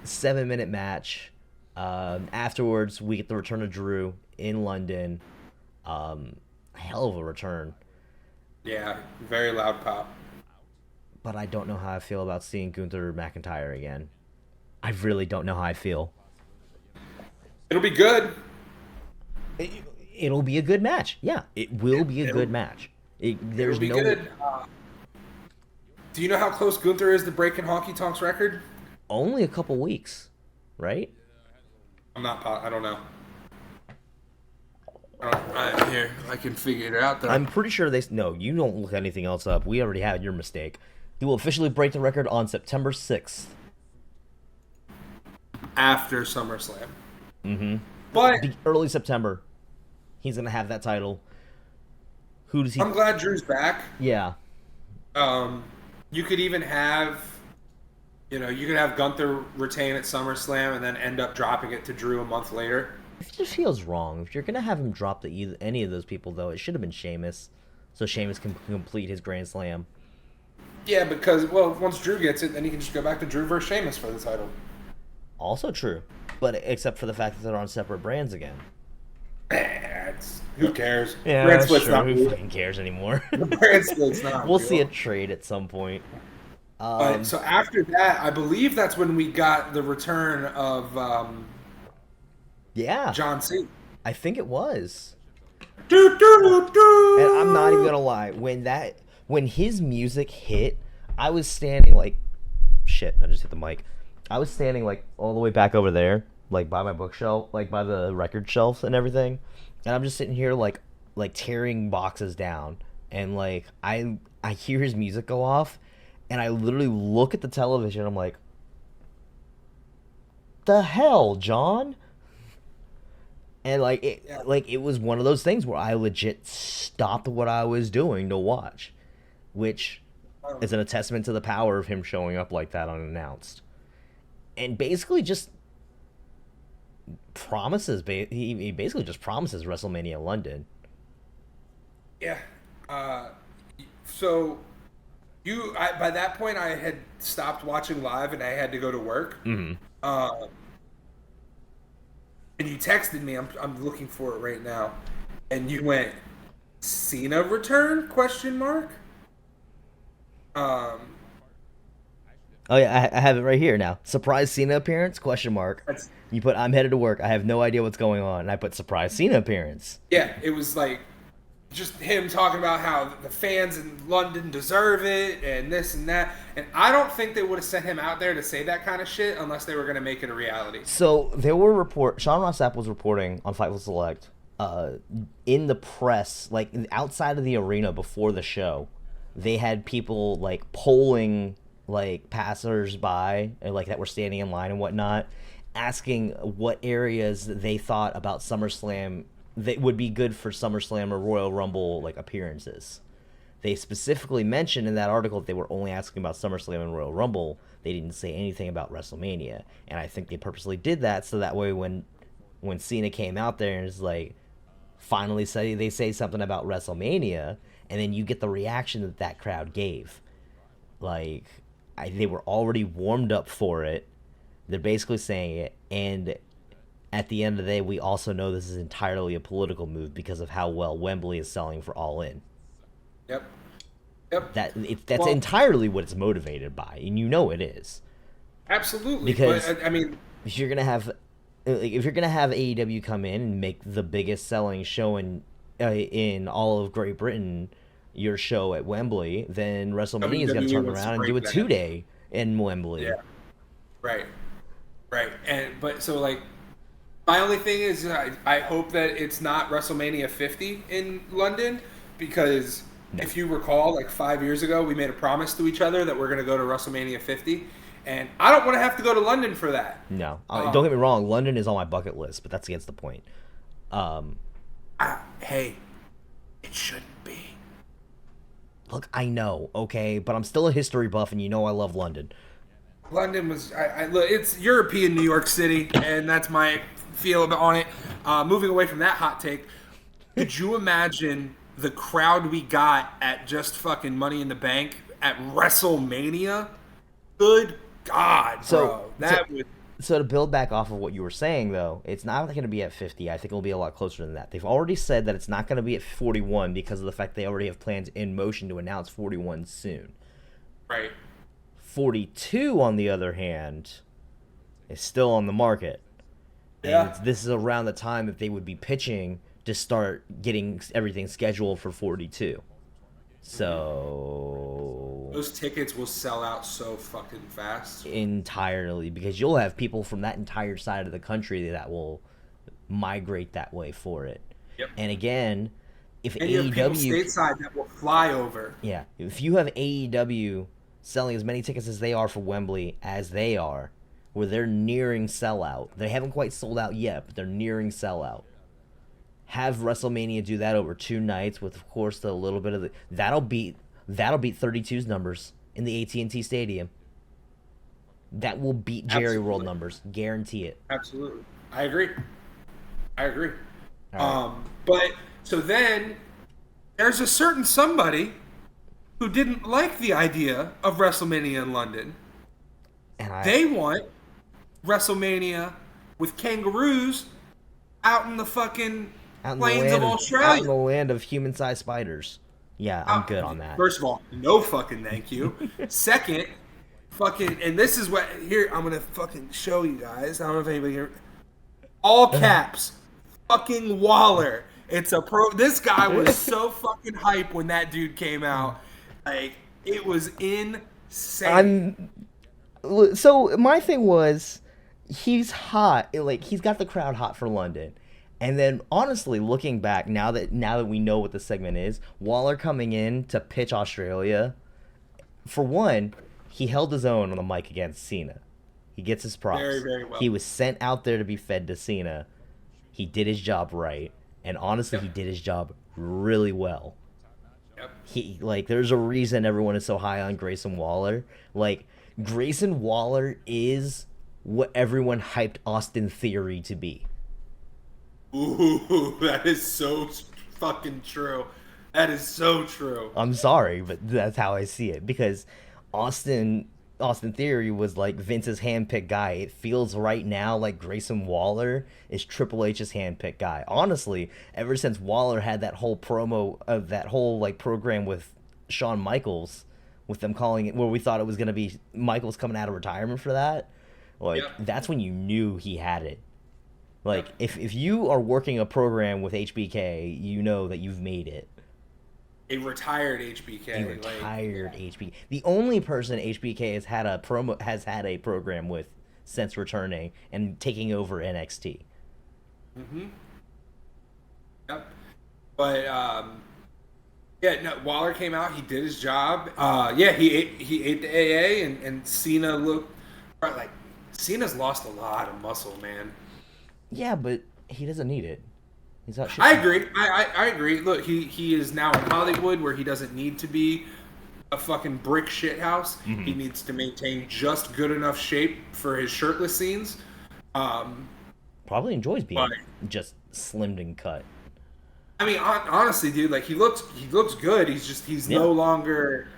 7-minute match. Afterwards, we get the return of Drew in London. Hell of a return. Yeah, very loud pop. But I don't know how I feel about seeing Gunther McIntyre again. I really don't know how I feel. It'll be good. It'll be a good match. Yeah, it will be a good match. There's it'll be good. Do you know how close Gunther is to breaking Honky Tonk's record? Only a couple weeks, right? I don't know. Here, I can figure it out though. I'm pretty sure No, you don't look anything else up. We already had your mistake. He will officially break the record on September 6th. After SummerSlam. Mm-hmm. But early September, he's gonna have that title. Who does he? I'm glad Drew's back. Yeah. You could even have, you could have Gunther retain at SummerSlam and then end up dropping it to Drew a month later. It just feels wrong. If you're gonna have him drop any of those people, though, it should have been Sheamus, so Sheamus can complete his Grand Slam. Yeah, because once Drew gets it, then he can just go back to Drew versus Sheamus for the title. Also true, but except for the fact that they're on separate brands again. Who cares? Yeah, brand that's split's true. not Who real. fucking cares anymore? The brand split's not We'll real. see a trade at some point. So after that, I believe that's when we got the return of John Cena. I think it was. And And I'm not even gonna lie, when his music hit, I was standing like, shit, I just hit the mic. I was standing like all the way back over there, like by my bookshelf, like by the record shelf and everything, and I'm just sitting here like tearing boxes down, and like I hear his music go off, and I literally look at the television. I'm like, the hell, John? And it was one of those things where I legit stopped what I was doing to watch, which is a testament to the power of him showing up like that unannounced, and basically just promises. He basically just promises WrestleMania London. Yeah. So by that point I had stopped watching live and I had to go to work. Mm-hmm. And you texted me. I'm looking for it right now, and you went, "Cena return?" ? Oh yeah, I have it right here now. Surprise Cena appearance? Question mark. That's You put I'm headed to work. I have no idea what's going on. And I put surprise Cena appearance. yeah. It was like just him talking about how the fans in London deserve it and this and that. And I don't think they would have sent him out there to say that kind of shit unless they were going to make it a reality. So there were Sean Ross Sapp was reporting on Fightful Select, in the press, like outside of the arena before the show, they had people like polling like passers-by and like that were standing in line and whatnot, asking what areas they thought about SummerSlam that would be good for SummerSlam or Royal Rumble like appearances. They specifically mentioned in that article that they were only asking about SummerSlam and Royal Rumble. They didn't say anything about WrestleMania, and I think they purposely did that so that way when Cena came out there and is like, finally they say something about WrestleMania, and then you get the reaction that that crowd gave. Like, they were already warmed up for it. They're basically saying it, and at the end of the day, we also know this is entirely a political move because of how well Wembley is selling for All In. Yep. Yep. That's entirely what it's motivated by, and you know it is. Absolutely. Because but, I mean, if you're gonna have AEW come in and make the biggest selling show in all of Great Britain your show at Wembley, then WrestleMania is gonna turn around and do a 2-day in Wembley. Yeah. Right. But so like, my only thing is I hope that it's not WrestleMania 50 in London because. No. If you recall, like 5 years ago, we made a promise to each other that we're going to go to WrestleMania 50, and I don't want to have to go to London for that. No, don't get me wrong. London is on my bucket list, but that's against the point. Hey, it shouldn't be. Look, I know, okay, but I'm still a history buff, and you know I love London. London was, look, it's European New York City, and that's my feel on it. Moving away from that hot take, could you imagine the crowd we got at just fucking Money in the Bank at WrestleMania? Good God, bro. So to build back off of what you were saying, though, it's not going to be at 50. I think it'll be a lot closer than that. They've already said that it's not going to be at 41 because of the fact they already have plans in motion to announce 41 soon. Right. 42, on the other hand, is still on the market. Yeah. And this is around the time that they would be pitching to start getting everything scheduled for 42. So those tickets will sell out so fucking fast. Entirely, because you'll have people from that entire side of the country that will migrate that way for it. Yep. And again, if and you have people stateside that will fly over. Yeah. If you have AEW selling as many tickets as they are for Wembley as they are, where they're nearing sellout. They haven't quite sold out yet, but they're nearing sellout. Have WrestleMania do that over 2 nights with, of course, the little bit of the that'll beat 32's numbers in the AT&T Stadium. That will beat Jerry World numbers, guarantee it. Absolutely, I agree. Right. But so then there's a certain somebody who didn't like the idea of WrestleMania in London. And they want WrestleMania with kangaroos out in the fucking plains of Australia. Out in the land of human-sized spiders. Yeah, I'm good on that. First of all, no fucking thank you. Second, fucking, and this is what, here, I'm going to fucking show you guys. I don't know if anybody here. All caps. Fucking Waller. It's a pro. This guy was so fucking hype when that dude came out. Like, it was insane. So my thing was, he's hot. Like, he's got the crowd hot for London. And then, honestly, looking back, now that we know what the segment is, Waller coming in to pitch Australia, for one, he held his own on the mic against Cena. He gets his props. Very, very well. He was sent out there to be fed to Cena. He did his job right. And honestly, He did his job really well. Yep. There's a reason everyone is so high on Grayson Waller. Like, Grayson Waller is what everyone hyped Austin Theory to be. Ooh, that is so fucking true. That is so true. I'm sorry, but that's how I see it. Because Austin Theory was like Vince's handpicked guy. It feels right now like Grayson Waller is Triple H's handpicked guy. Honestly, ever since Waller had that whole program with Shawn Michaels, with them calling it, where we thought it was going to be Michaels coming out of retirement for that. Like, that's when you knew he had it. Like, if you are working a program with HBK, you know that you've made it. A retired HBK. A retired HBK. The only person HBK has had a program with since returning and taking over NXT. Yep. But Waller came out. He did his job. He ate the AA, and Cena looked like Cena's lost a lot of muscle, man. Yeah, but he doesn't need it. He's not. I agree. I agree. Look, he is now in Hollywood where he doesn't need to be a fucking brick shit house. Mm-hmm. He needs to maintain just good enough shape for his shirtless scenes. Probably enjoys being just slimmed and cut. I mean, honestly, dude, like he looks good. He's no longer.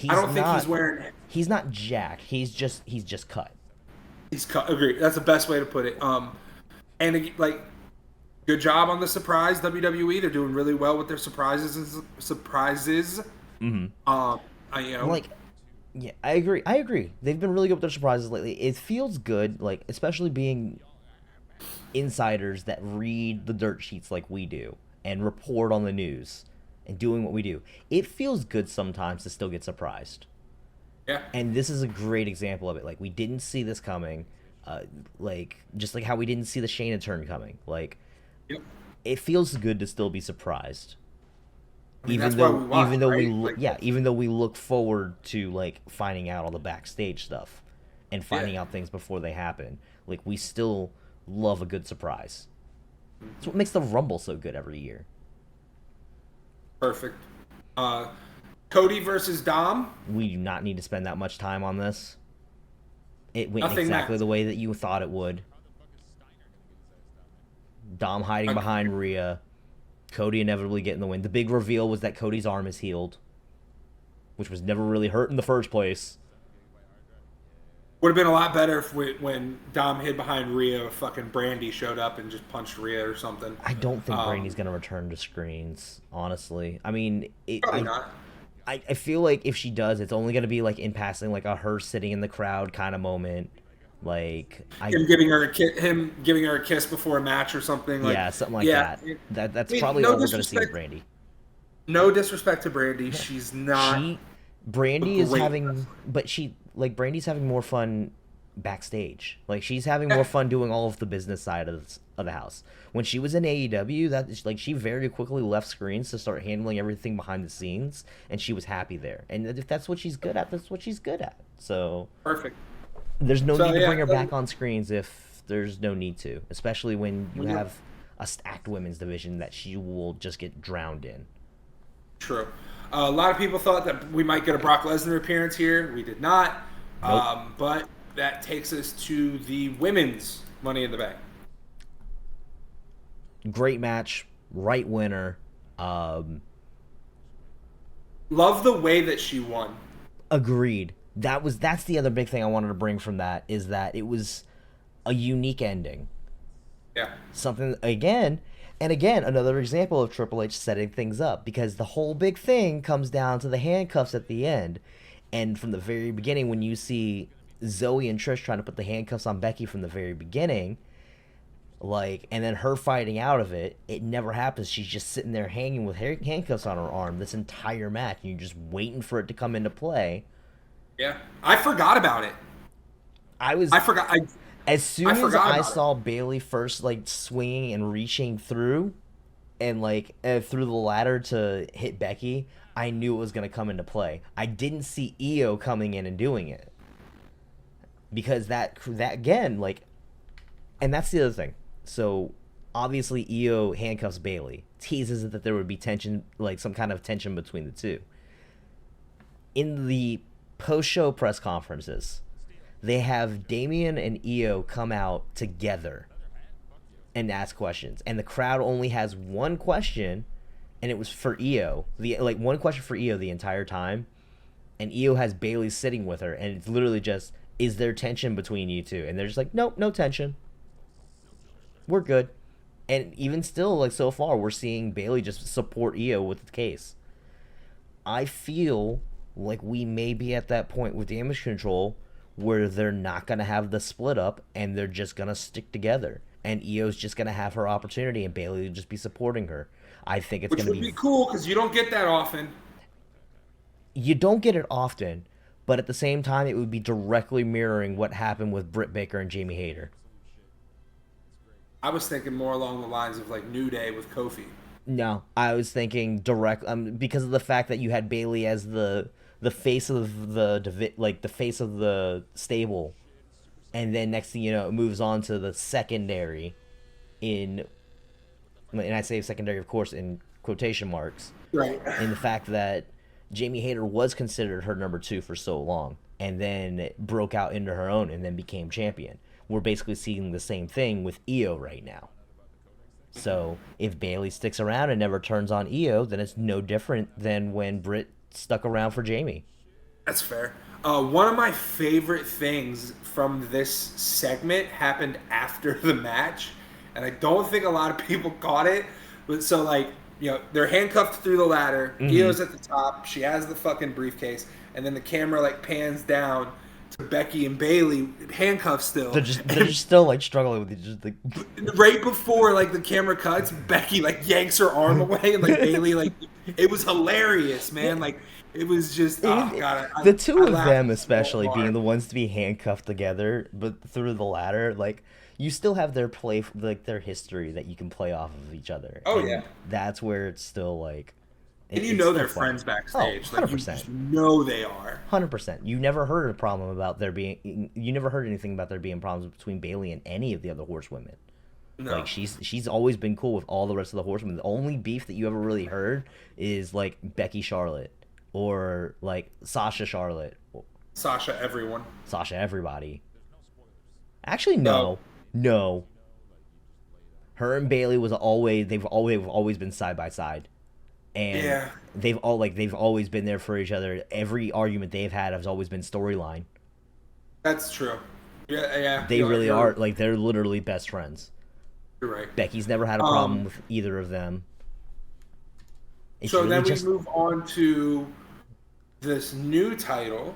I don't think he's wearing. He's not jacked. He's just cut. He's cut. Agree. That's the best way to put it. And like, good job on the surprise WWE. They're doing really well with their surprises. Mm-hmm. Yeah, I agree. They've been really good with their surprises lately. It feels good, like especially being insiders that read the dirt sheets like we do and report on the news and doing what we do. It feels good sometimes to still get surprised. Yeah. And this is a great example of it. Like, we didn't see this coming. Just like how we didn't see the Shayna turn coming. Like, It feels good to still be surprised. I mean, even though we look forward to like finding out all the backstage stuff and finding out things before they happen. Like, we still love a good surprise. That's what makes the Rumble so good every year. Perfect. Cody versus Dom. We do not need to spend that much time on this. It went exactly the way that you thought it would. Dom hiding behind Rhea. Cody inevitably getting the win. The big reveal was that Cody's arm is healed, which was never really hurt in the first place. Would have been a lot better if when Dom hid behind Rhea, fucking Brandy showed up and just punched Rhea or something. I don't think Brandy's going to return to screens, honestly. I mean, probably not. I feel like if she does, it's only going to be like in passing, like a her sitting in the crowd kind of moment. Like him giving her a kiss before a match or something. Like, yeah, something like that. That's probably all we're going to see with Brandy. No disrespect to Brandy, she's not. Brandy's having more fun backstage. Like, she's having more fun doing all of the business side of the house. When she was in AEW, she very quickly left screens to start handling everything behind the scenes, and she was happy there. And if that's what she's good at, that's what she's good at. So perfect. There's no need to bring her back on screens if there's no need to, especially when you have a stacked women's division that she will just get drowned in. True. A lot of people thought that we might get a Brock Lesnar appearance here. We did not. Nope. But that takes us to the women's Money in the Bank. Great match. Right winner. Love the way that she won. Agreed. That's the other big thing I wanted to bring from that, is that it was a unique ending. Yeah. Something, again, another example of Triple H setting things up, because the whole big thing comes down to the handcuffs at the end. And from the very beginning, when you see Zoe and Trish trying to put the handcuffs on Becky from the very beginning, and then her fighting out of it, it never happens. She's just sitting there hanging with handcuffs on her arm this entire match, and you're just waiting for it to come into play. Yeah, I forgot about it. As soon as I saw Bayley first, swinging and reaching through, and through the ladder to hit Becky, I knew it was going to come into play. I didn't see Io coming in and doing it, because that again, and that's the other thing. So obviously Io handcuffs Bayley, teases that there would be tension, some kind of tension between the two. In the post-show press conferences, they have Damian and Io come out together and ask questions, and the crowd only has one question, and it was for Io. One question for Io the entire time, and Io has Bayley sitting with her, and it's literally just, is there tension between you two? And they're just like, nope, no tension. We're good. And even still, so far, we're seeing Bayley just support Io with the case. I feel like we may be at that point with Damage Control where they're not going to have the split up and they're just going to stick together. And Io's just going to have her opportunity and Bayley will just be supporting her. I think it's going to be... Which would be cool because you don't get that often. You don't get it often, but at the same time, it would be directly mirroring what happened with Britt Baker and Jamie Hayter. I was thinking more along the lines of like New Day with Kofi. No, I was thinking direct because of the fact that you had Bayley as the face of the face of the stable, and then next thing you know, it moves on to the secondary, and I say secondary, of course, in quotation marks, right? In the fact that Jamie Hayter was considered her number 2 for so long, and then broke out into her own, and then became champion. We're basically seeing the same thing with Io right now. So if Bayley sticks around and never turns on Io, then it's no different than when Britt stuck around for Jamie. That's fair. One of my favorite things from this segment happened after the match, and I don't think a lot of people caught it. But so, like, you know, they're handcuffed through the ladder. Mm-hmm. Io's at the top. She has the fucking briefcase, and then the camera like pans down to Becky and Bayley, handcuffed still. They're just still like struggling with it. Just like... Right before like the camera cuts, Becky like yanks her arm away, and like Bayley like it was hilarious, man. Like it was just the two of them especially being the ones to be handcuffed together, but through the ladder, like you still have their play, like their history that you can play off of each other. Oh and yeah, that's where it's still like. And you know they're friends backstage. Oh, 100%. Like you just know they are. 100%. You never heard a problem about there being. You never heard anything about there being problems between Bayley and any of the other horsewomen. No. Like she's always been cool with all the rest of the horsewomen. The only beef that you ever really heard is like Becky Charlotte or like Sasha Charlotte. Sasha everyone. Sasha everybody. Actually, no. Her and Bayley they've always been side by side. And yeah. they've always been there for each other. Every argument they've had has always been storyline. That's true. Yeah. They really are, like, they're literally best friends. You're right. Becky's never had a problem with either of them. So really then we move on to this new title.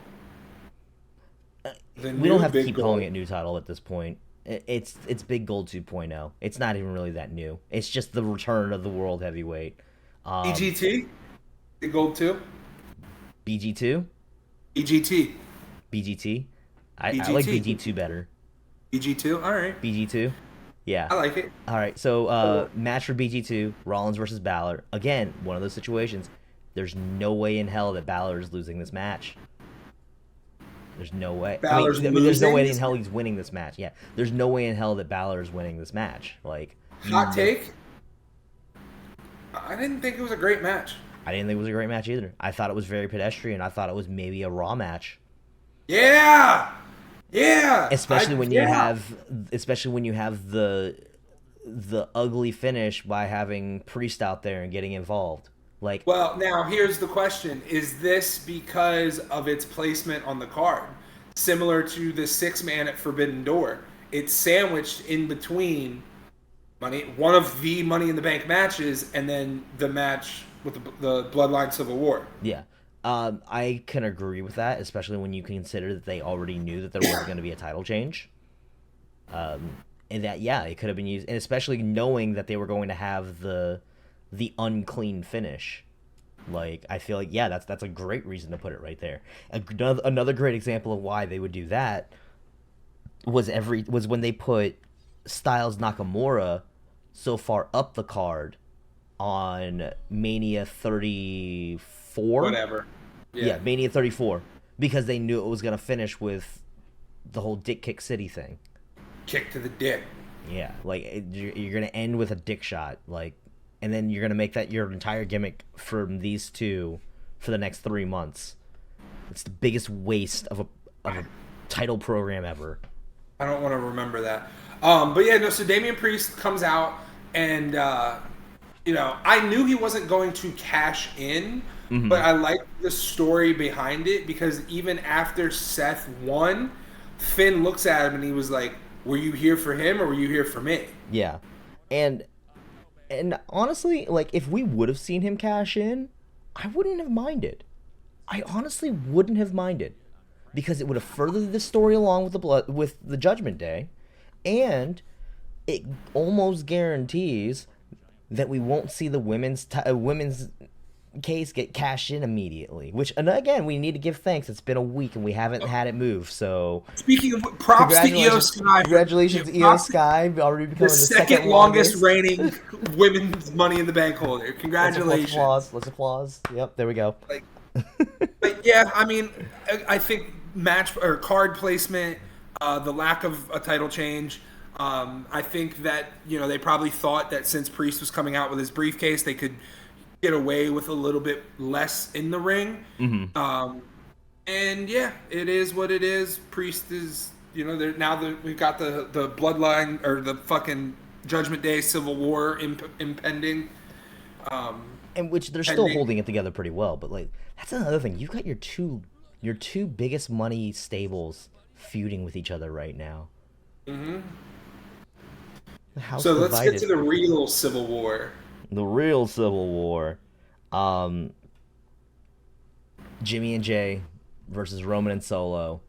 We don't have to keep calling it new title at this point. It's Big Gold 2.0. It's not even really that new. It's just the return of the World Heavyweight. BGT? Big Gold 2? BG2? BGT. BGT? I like BG2 better. BG2? Alright. BG2? Yeah. I like it. Alright, so match for BG2, Rollins versus Balor. Again, one of those situations. There's no way in hell that Balor is losing this match. There's no way. There's no way in hell he's winning this match. Yeah. There's no way in hell that Balor is winning this match. Like, hot take? I didn't think it was a great match. I didn't think it was a great match either. I thought it was very pedestrian. I thought it was maybe a Raw match. Yeah. Especially when you have the ugly finish by having Priest out there and getting involved. Like, well, now here's the question: is this because of its placement on the card, similar to the 6-man at Forbidden Door? It's sandwiched in between one of the Money in the Bank matches, and then the match with the Bloodline Civil War. Yeah. I can agree with that, especially when you consider that they already knew that there was going to be a title change. And that, yeah, it could have been used, and especially knowing that they were going to have the unclean finish. Like, I feel like, yeah, that's a great reason to put it right there. Another great example of why they would do that was when they put Styles Nakamura so far up the card on Mania 34. Whatever. Yeah, Mania 34. Because they knew it was going to finish with the whole Dick Kick City thing. Kick to the dick. Yeah, like, you're going to end with a dick shot. Like, and then you're going to make that your entire gimmick from these two for the next 3 months. It's the biggest waste of a title program ever. I don't want to remember that. But yeah, no, so Damian Priest comes out, and, I knew he wasn't going to cash in, but I liked the story behind it, because even after Seth won, Finn looks at him and he was like, were you here for him or were you here for me? Yeah. And honestly, like, if we would have seen him cash in, I wouldn't have minded. I honestly wouldn't have minded, because it would have furthered the story along with the Judgment Day, and it almost guarantees that we won't see the women's case get cashed in immediately. Which, and again, we need to give thanks. It's been a week and we haven't had it move. So, speaking of props to Io Sky, congratulations, Io Sky, already becoming the second longest reigning women's Money in the Bank holder. Congratulations! Let's applause. Yep, there we go. But yeah, I mean, I think match or card placement, the lack of a title change. I think that they probably thought that since Priest was coming out with his briefcase, they could get away with a little bit less in the ring. Mm-hmm. And yeah, it is what it is. Priest is, we've got the bloodline or the fucking Judgment Day Civil War impending. And which they're still holding it together pretty well, but that's another thing. You've got your two biggest money stables feuding with each other right now. Mm-hmm. So let's get to the real Civil War. The real Civil War. Jimmy and Jay versus Roman and Solo.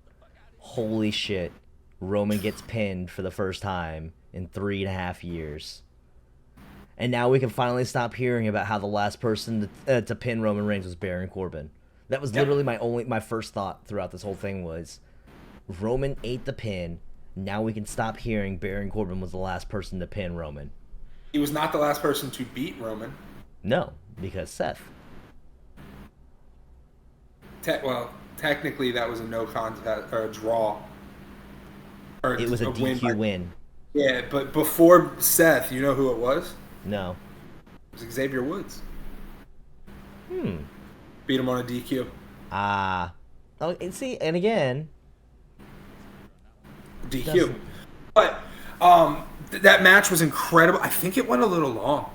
Holy shit. Roman gets pinned for the first time in 3.5 years. And now we can finally stop hearing about how the last person to pin Roman Reigns was Baron Corbin. That was literally my first thought throughout this whole thing was Roman ate the pin. Now we can stop hearing Baron Corbin was the last person to pin Roman. He was not the last person to beat Roman. No, because Seth. Technically that was a no contest or a draw. Or it was a DQ win. Yeah, but before Seth, you know who it was? No. It was Xavier Woods. Beat him on a DQ. Oh, see, and again, DQ. But that match was incredible. I think it went a little long.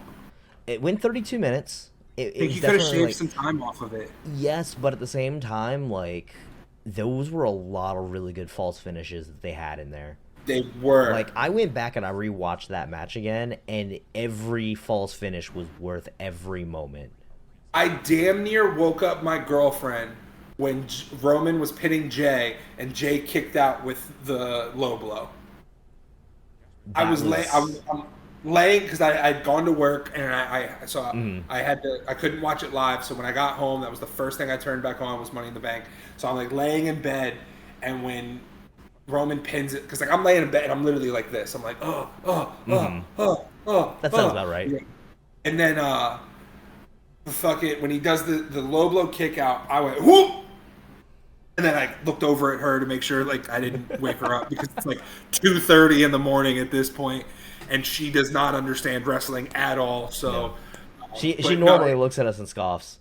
It went 32 minutes. I think you could have shaved some time off of it. Yes, but at the same time, those were a lot of really good false finishes that they had in there. They were. I went back and I rewatched that match again, and every false finish was worth every moment. I damn near woke up my girlfriend when Roman was pinning Jay, and Jay kicked out with the low blow. I'm laying because I'd gone to work, and I couldn't watch it live. So when I got home, that was the first thing I turned back on was Money in the Bank. So I'm laying in bed, and when Roman pins it, because I'm laying in bed and I'm literally like this. I'm like, That sounds about right. Yeah. And then when he does the low blow kick out, I went whoop, and then I looked over at her to make sure I didn't wake her up because it's 2:30 in the morning at this point, and she does not understand wrestling at all. So no. She normally looks at us and scoffs.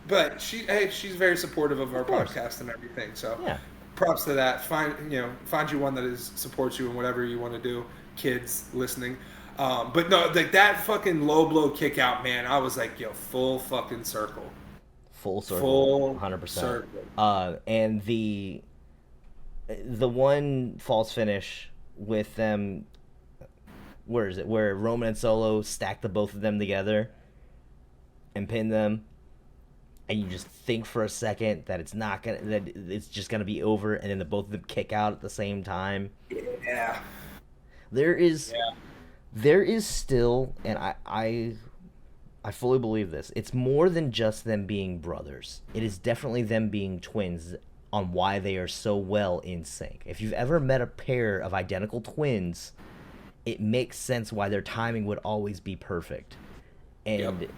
But she's very supportive of our podcast and everything. So yeah. Props to that. Find you one that supports you in whatever you want to do. Kids listening, but no, that fucking low blow kick out, man. I was full fucking circle. Full circle. 100%. And the one false finish with them. Where is it? Where Roman and Solo stack the both of them together and pin them. And you just think for a second that it's just gonna be over, and then the both of them kick out at the same time. Yeah. There is still, and I fully believe this. It's more than just them being brothers. It is definitely them being twins on why they are so well in sync. If you've ever met a pair of identical twins, it makes sense why their timing would always be perfect. And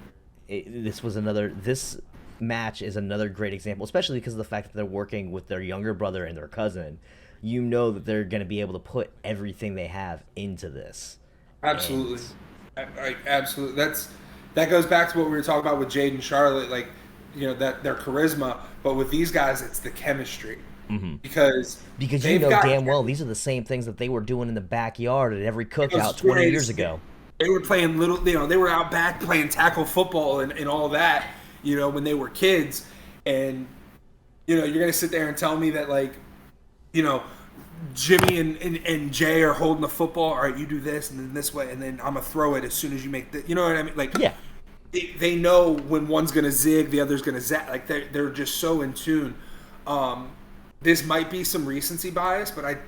this match is another great example, especially because of the fact that they're working with their younger brother and their cousin. You know that they're going to be able to put everything they have into this. Absolutely. Absolutely. That goes back to what we were talking about with Jade and Charlotte, that their charisma, but with these guys it's the chemistry. Mm-hmm. Because you know damn well these are the same things that they were doing in the backyard at every cookout 20 years ago. They were playing they were out back playing tackle football and all that, when they were kids. And, you're going to sit there and tell me that, Jimmy and Jay are holding the football. All right, you do this and then this way, and then I'm going to throw it as soon as you make the, you know what I mean? Yeah. they know when one's gonna zig, the other's gonna zag. Like they're just so in tune. This might be some recency bias, but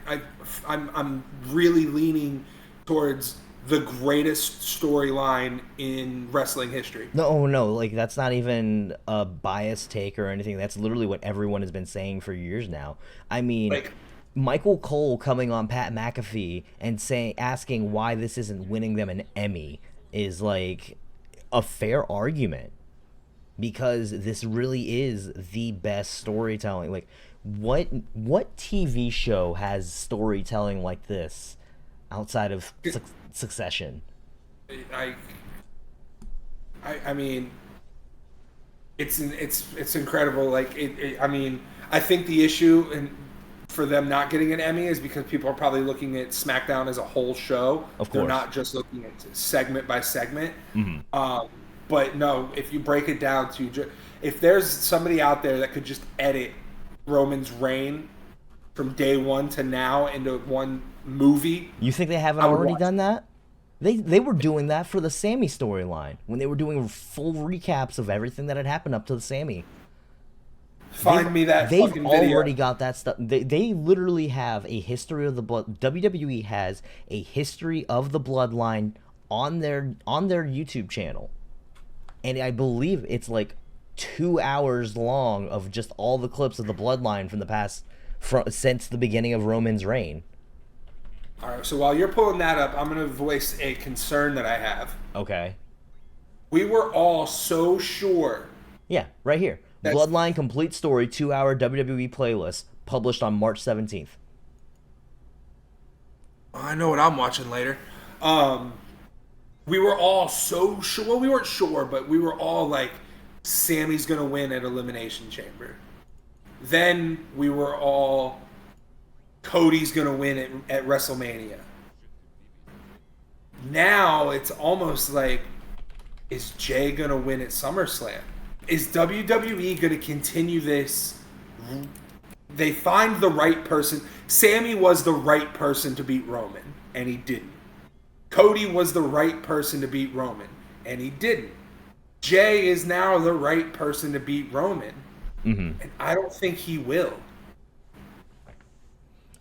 I'm really leaning towards the greatest storyline in wrestling history. No, like that's not even a biased take or anything. That's literally what everyone has been saying for years now. I mean, Like, Michael Cole coming on Pat McAfee and asking why this isn't winning them an Emmy is like a fair argument, because this really is the best storytelling. Like, what TV show has storytelling like this outside of Succession? I mean, it's incredible. Like I mean, I think the issue for them not getting an Emmy is because people are probably looking at SmackDown as a whole show. Of course, they're not just looking at segment by segment. Mm-hmm. But no, if you break it down to, if there's somebody out there that could just edit Roman's reign from day one to now into one movie, you think they haven't already done that? They were doing that for the Sammy storyline when they were doing full recaps of everything that had happened up to the Sammy. They've already got that stuff. They literally have a history of the blood. WWE has a history of the bloodline on their YouTube channel, and I believe it's like 2 hours long of just all the clips of the bloodline from the past, since the beginning of Roman's reign. All right, so while you're pulling that up, I'm going to voice a concern that I have. Okay. We were all so sure. Yeah, right here. Bloodline complete story 2-hour WWE playlist published on March 17th. I know what I'm watching later. We were all so sure. Well, we weren't sure, but we were all like, Sammy's going to win at Elimination Chamber. Then we were all, Cody's going to win at WrestleMania. Now it's almost like, is Jay going to win at SummerSlam? Is WWE going to continue this? They find the right person. Sammy was the right person to beat Roman, and he didn't. Cody was the right person to beat Roman, and he didn't. Jay is now the right person to beat Roman, and I don't think he will.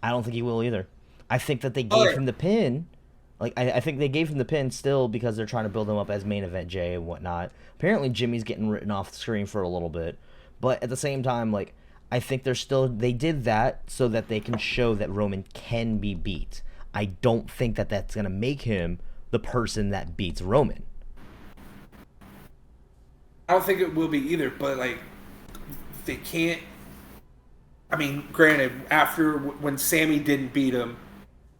I don't think he will either. I think that they gave him the pin. Like, I think they gave him the pin still because they're trying to build him up as main event Jay and whatnot. Apparently, Jimmy's getting written off the screen for a little bit. But at the same time, like, I think they did that so that they can show that Roman can be beat. I don't think that that's going to make him the person that beats Roman. I don't think it will be either, but, like, they can't... I mean, granted, when Sammy didn't beat him,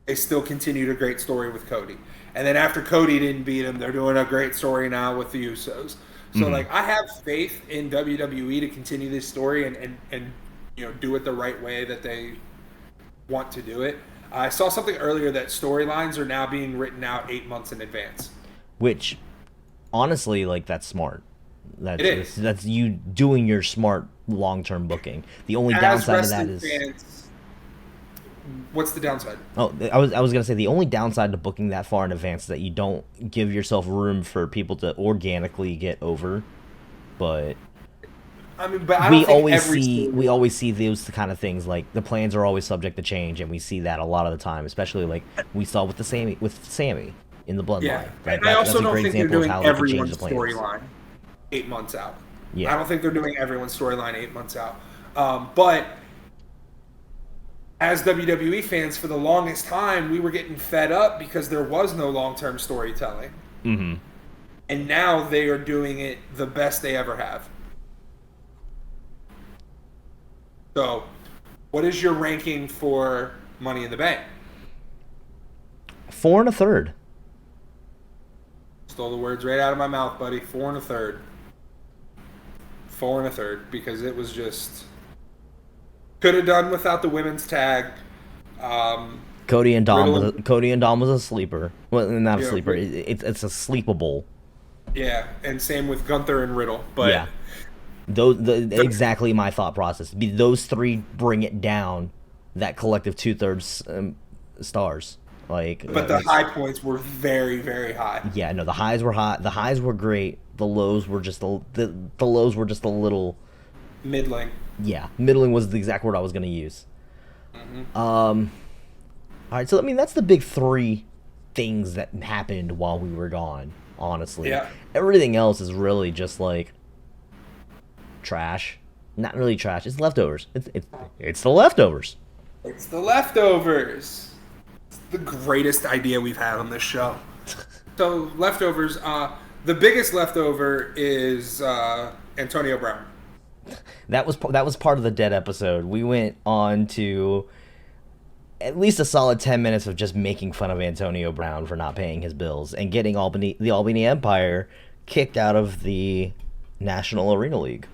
they still continued a great story with Cody. And then after Cody didn't beat him, they're doing a great story now with the Usos. So, like, I have faith in WWE to continue this story and you know, do it the right way that they want to do it. I saw something earlier that storylines are now being written out 8 months in advance. Which, honestly, like, that's smart. It is. That's you doing your smart long-term booking. The only downside of that is... Fans, what's the downside? Oh, I was going to say the only downside to booking that far in advance is that you don't give yourself room for people to organically get over. But... I mean, but I don't think we always see those kind of things, like the plans are always subject to change, and we see that a lot of the time, especially like we saw with Sammy in the Bloodline. Yeah, Like, and I also don't think they're doing everyone's the storyline 8 months out. Yeah, I don't think they're doing everyone's storyline 8 months out. But as WWE fans, for the longest time, we were getting fed up because there was no long-term storytelling. Mm-hmm. And now they are doing it the best they ever have. So, what is your ranking for Money in the Bank? 4 1/3. Stole the words right out of my mouth, buddy. 4 1/3. 4 1/3, because it was just could have done without the women's tag. Cody and Dom was a sleeper. Well, not a sleeper. It's a sleepable. Yeah, and same with Gunther and Riddle. But yeah. Exactly my thought process. Those three bring it down, that collective 2/3 stars. Like, but the high points were very, very high. Yeah, no, the highs were hot. The highs were great. The lows were just the lows were just a little middling. Yeah, middling was the exact word I was gonna use. All right, so I mean that's the big three things that happened while we were gone. Honestly, yeah. Everything else is really just like trash. Not really trash. It's leftovers. It's the leftovers. It's the leftovers. It's the greatest idea we've had on this show. So leftovers. The biggest leftover is Antonio Brown. That was part of the dead episode. We went on to at least a solid 10 minutes of just making fun of Antonio Brown for not paying his bills and getting the Albany Empire kicked out of the National Arena League.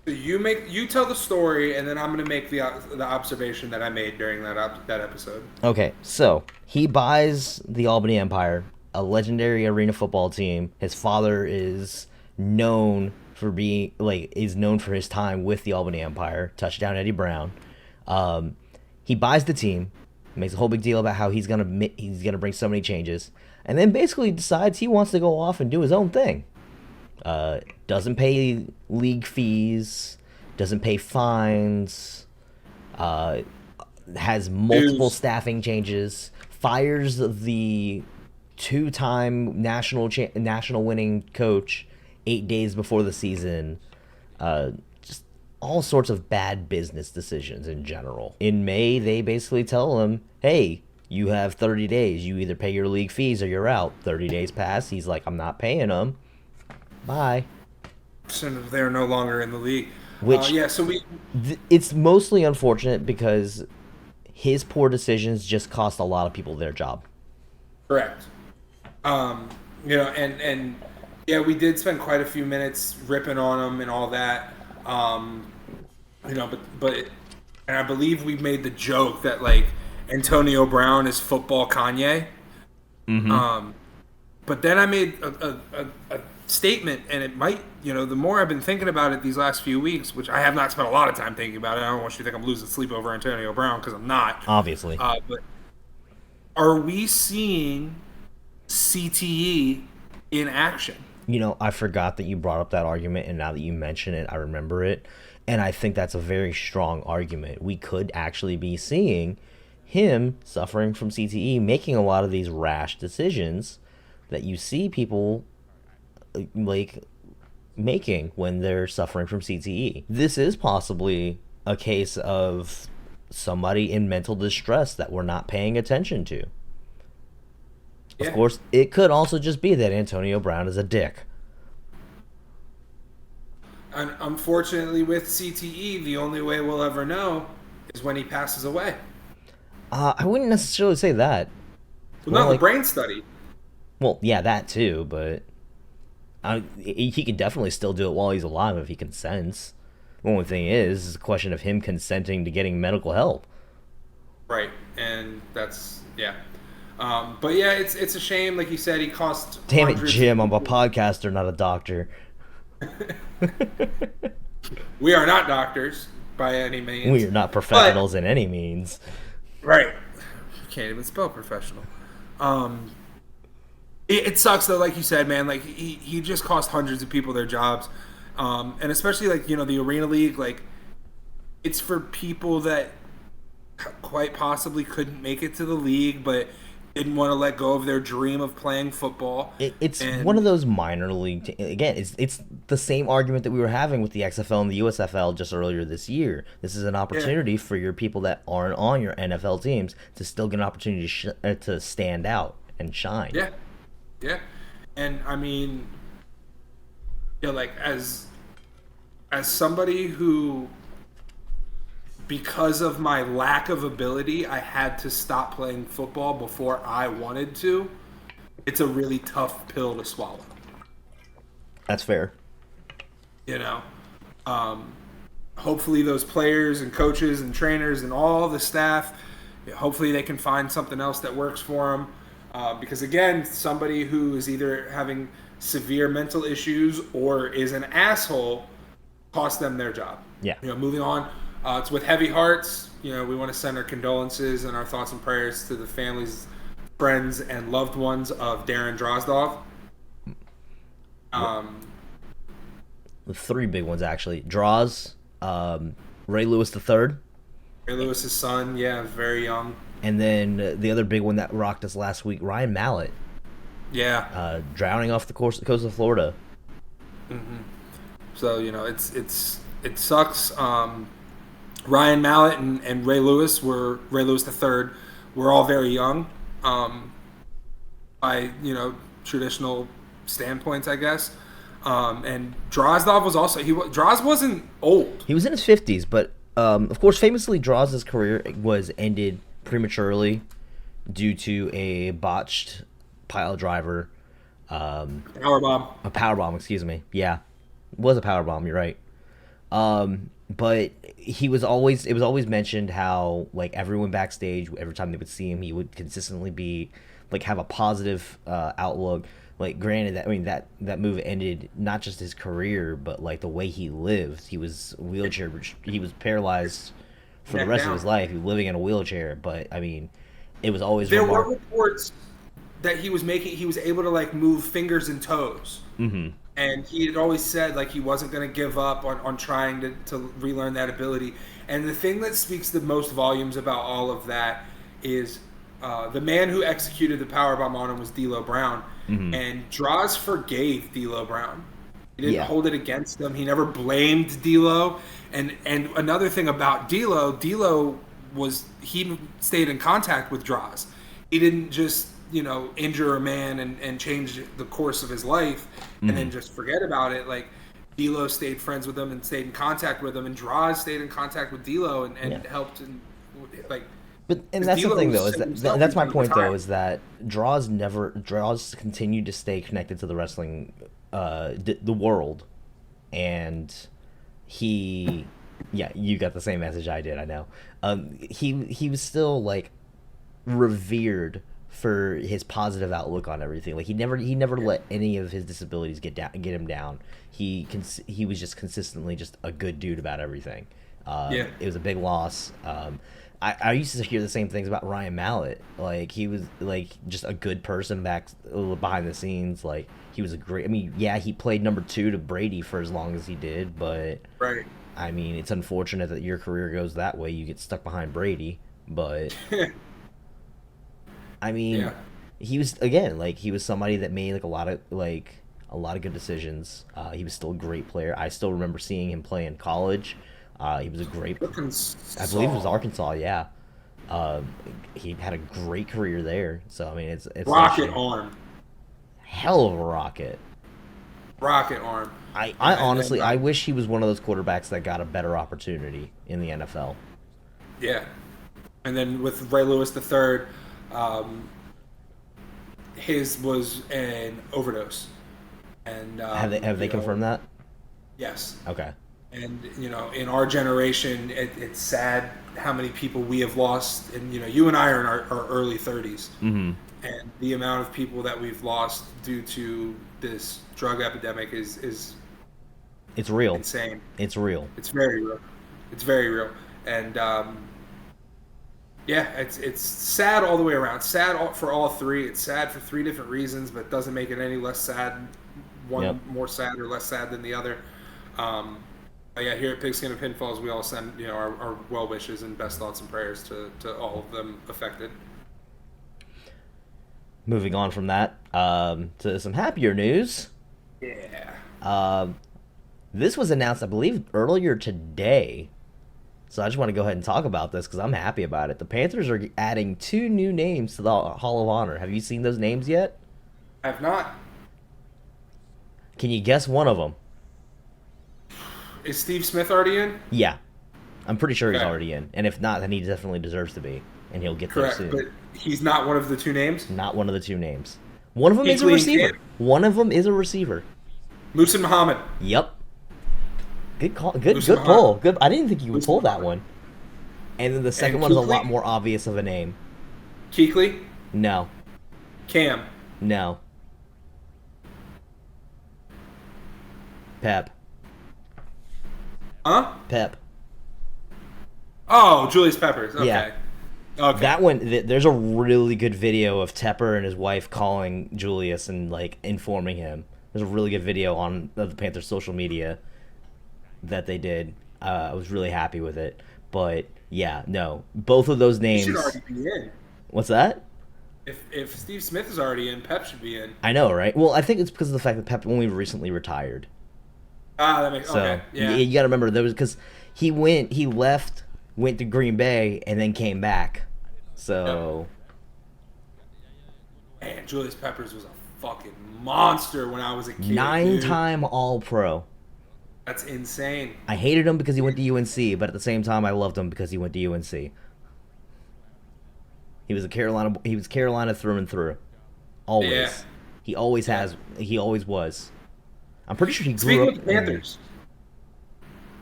You tell the story, and then I'm going to make the observation that I made during that episode. Okay, so he buys the Albany Empire, a legendary arena football team. His father is known for his time with the Albany Empire. Touchdown Eddie Brown. He buys the team, makes a whole big deal about how he's gonna bring so many changes, and then basically decides he wants to go off and do his own thing. Doesn't pay league fees, doesn't pay fines, has multiple staffing changes, fires the two-time national winning coach 8 days before the season. Just all sorts of bad business decisions in general. In May, they basically tell him, hey, you have 30 days. You either pay your league fees or you're out. 30 days pass. He's like, I'm not paying them. Bye. So they're no longer in the league. Which, it's mostly unfortunate because his poor decisions just cost a lot of people their job. Correct. And yeah, we did spend quite a few minutes ripping on him and all that. But I believe we made the joke that like Antonio Brown is football Kanye. Mm-hmm. But then I made a statement, and it might, the more I've been thinking about it these last few weeks, which I have not spent a lot of time thinking about it. I don't want you to think I'm losing sleep over Antonio Brown, because I'm not. Obviously. But are we seeing CTE in action? I forgot that you brought up that argument, and now that you mention it, I remember it. And I think that's a very strong argument. We could actually be seeing him suffering from CTE, making a lot of these rash decisions that you see people like making when they're suffering from CTE. This is possibly a case of somebody in mental distress that we're not paying attention to. Yeah. Of course, it could also just be that Antonio Brown is a dick. And unfortunately, with CTE, the only way we'll ever know is when he passes away. I wouldn't necessarily say that. Well, not the brain study. Well, yeah, that too, but he could definitely still do it while he's alive if he consents. The only thing is a question of him consenting to getting medical help. Right, and that's, yeah. But yeah, it's a shame. Like you said, he cost. Damn it, Jim! I'm a podcaster, not a doctor. We are not doctors by any means. We are not professionals in any means. Right. Can't even spell professional. It sucks though, like you said, man. Like he just cost hundreds of people their jobs, and especially like the Arena League. Like it's for people that quite possibly couldn't make it to the league, but didn't want to let go of their dream of playing football. It's one of those minor league. Again, it's the same argument that we were having with the XFL and the USFL just earlier this year. This is an opportunity for your people that aren't on your NFL teams to still get an opportunity to stand out and shine. Yeah, yeah, and I mean, like as somebody who, because of my lack of ability, I had to stop playing football before I wanted to. It's a really tough pill to swallow. That's fair. Hopefully those players and coaches and trainers and all the staff, hopefully they can find something else that works for them. Because again, somebody who is either having severe mental issues or is an asshole cost them their job. Yeah. Moving on. It's with heavy hearts. We want to send our condolences and our thoughts and prayers to the families friends and loved ones of Darren Drozdov. The three big ones, actually. Draws, Ray Lewis III. Ray Lewis's son, yeah, very young. And then the other big one that rocked us last week, Ryan Mallett. Yeah. Drowning off the coast of Florida. Mm-hmm. So, it sucks. Ryan Mallett and Ray Lewis III were all very young. By, traditional standpoints, I guess. And Drozdov was also Droz wasn't old. He was in his 50s, but of course, famously, Droz's career was ended prematurely due to a botched pile driver. Powerbomb. A powerbomb, excuse me. Yeah, it was a powerbomb. You're right. But it was always mentioned how like everyone backstage, every time they would see him, he would consistently be like have a positive outlook. Like, granted, that move ended not just his career, but like the way he lived. He was he was paralyzed for the rest of his life. He was living in a wheelchair. But I mean, it was always there were reports that he was able to like move fingers and toes. Mm-hmm. And he had always said like he wasn't going to give up on trying to relearn that ability. And the thing that speaks the most volumes about all of that is the man who executed the powerbomb on him was D'Lo Brown. Mm-hmm. And Droz forgave D'Lo Brown. He didn't hold it against him. He never blamed D'Lo. And another thing about D'Lo was he stayed in contact with Droz. He didn't just injure a man and change the course of his life and then just forget about it. Like, D'Lo stayed friends with him and stayed in contact with him, and Droz stayed in contact with D'Lo and helped. And like, but that's the thing though, is that's my point though, is that Droz continued to stay connected to the wrestling, the world, and you got the same message I did. I know. He was still like revered for his positive outlook on everything. Like, he never let any of his disabilities get him down. He was just consistently just a good dude about everything. It was a big loss. I used to hear the same things about Ryan Mallett. Like, he was like just a good person behind the scenes. Like, he was he played number 2 to Brady for as long as he did, but right. I mean, it's unfortunate that your career goes that way. You get stuck behind Brady, but I mean, he was somebody that made like a lot of good decisions. He was still a great player. I still remember seeing him play in college. He was a great. I believe it was Arkansas. Yeah, he had a great career there. So I mean, it's rocket arm. Hell of a rocket. Rocket arm. I honestly, I wish he was one of those quarterbacks that got a better opportunity in the NFL. Yeah, and then with Ray Lewis III, his was an overdose. And have they confirmed that? Yes. Okay. And in our generation, it's sad how many people we have lost. And you and I are in our early 30s, mm-hmm. and the amount of people that we've lost due to this drug epidemic is it's real. Insane. It's real. It's very real. It's very real. And it's sad all the way around. Sad for all three. It's sad for 3 different reasons, but doesn't make it any less sad. One more sad or less sad than the other. Here at Pigskin and Pinfalls, we all send our well wishes and best thoughts and prayers to all of them affected. Moving on from that to some happier news. Yeah. This was announced, I believe, earlier today. So I just want to go ahead and talk about this because I'm happy about it. The Panthers are adding 2 new names to the Hall of Honor. Have you seen those names yet? I have not. Can you guess one of them? Is Steve Smith already in? Yeah. I'm pretty sure he's already in. And if not, then he definitely deserves to be. And he'll get there soon. But he's not one of the 2 names? Not one of the 2 names. One of them is a receiver. One of them is a receiver. Musin Muhammad. Yep. Good call. Good pull. Good. I didn't think you would pull that one. And then the second one is a lot more obvious of a name. Kuechly? No. Cam? No. Pep. Huh? Pep. Oh, Julius Peppers. Okay. Yeah. Okay. That one, there's a really good video of Tepper and his wife calling Julius and like informing him. There's a really good video on the Panthers social media that they did. I was really happy with it. But yeah, no, both of those He names. should already be in. What's that? If Steve Smith is already in, Pep should be in. I know, right? Well, I think it's because of the fact that Pep only recently retired. Ah, that makes So okay. Yeah. you got to remember there was because he left, went to Green Bay, and then came back. So. Man, Julius Peppers was a fucking monster when I was a kid. 9-time All-Pro. That's insane. I hated him because he went to UNC, but at the same time, I loved him because he went to UNC. He was Carolina through and through. Always. Yeah. He always has. He always was. I'm pretty sure he grew Speaking up. of Panthers,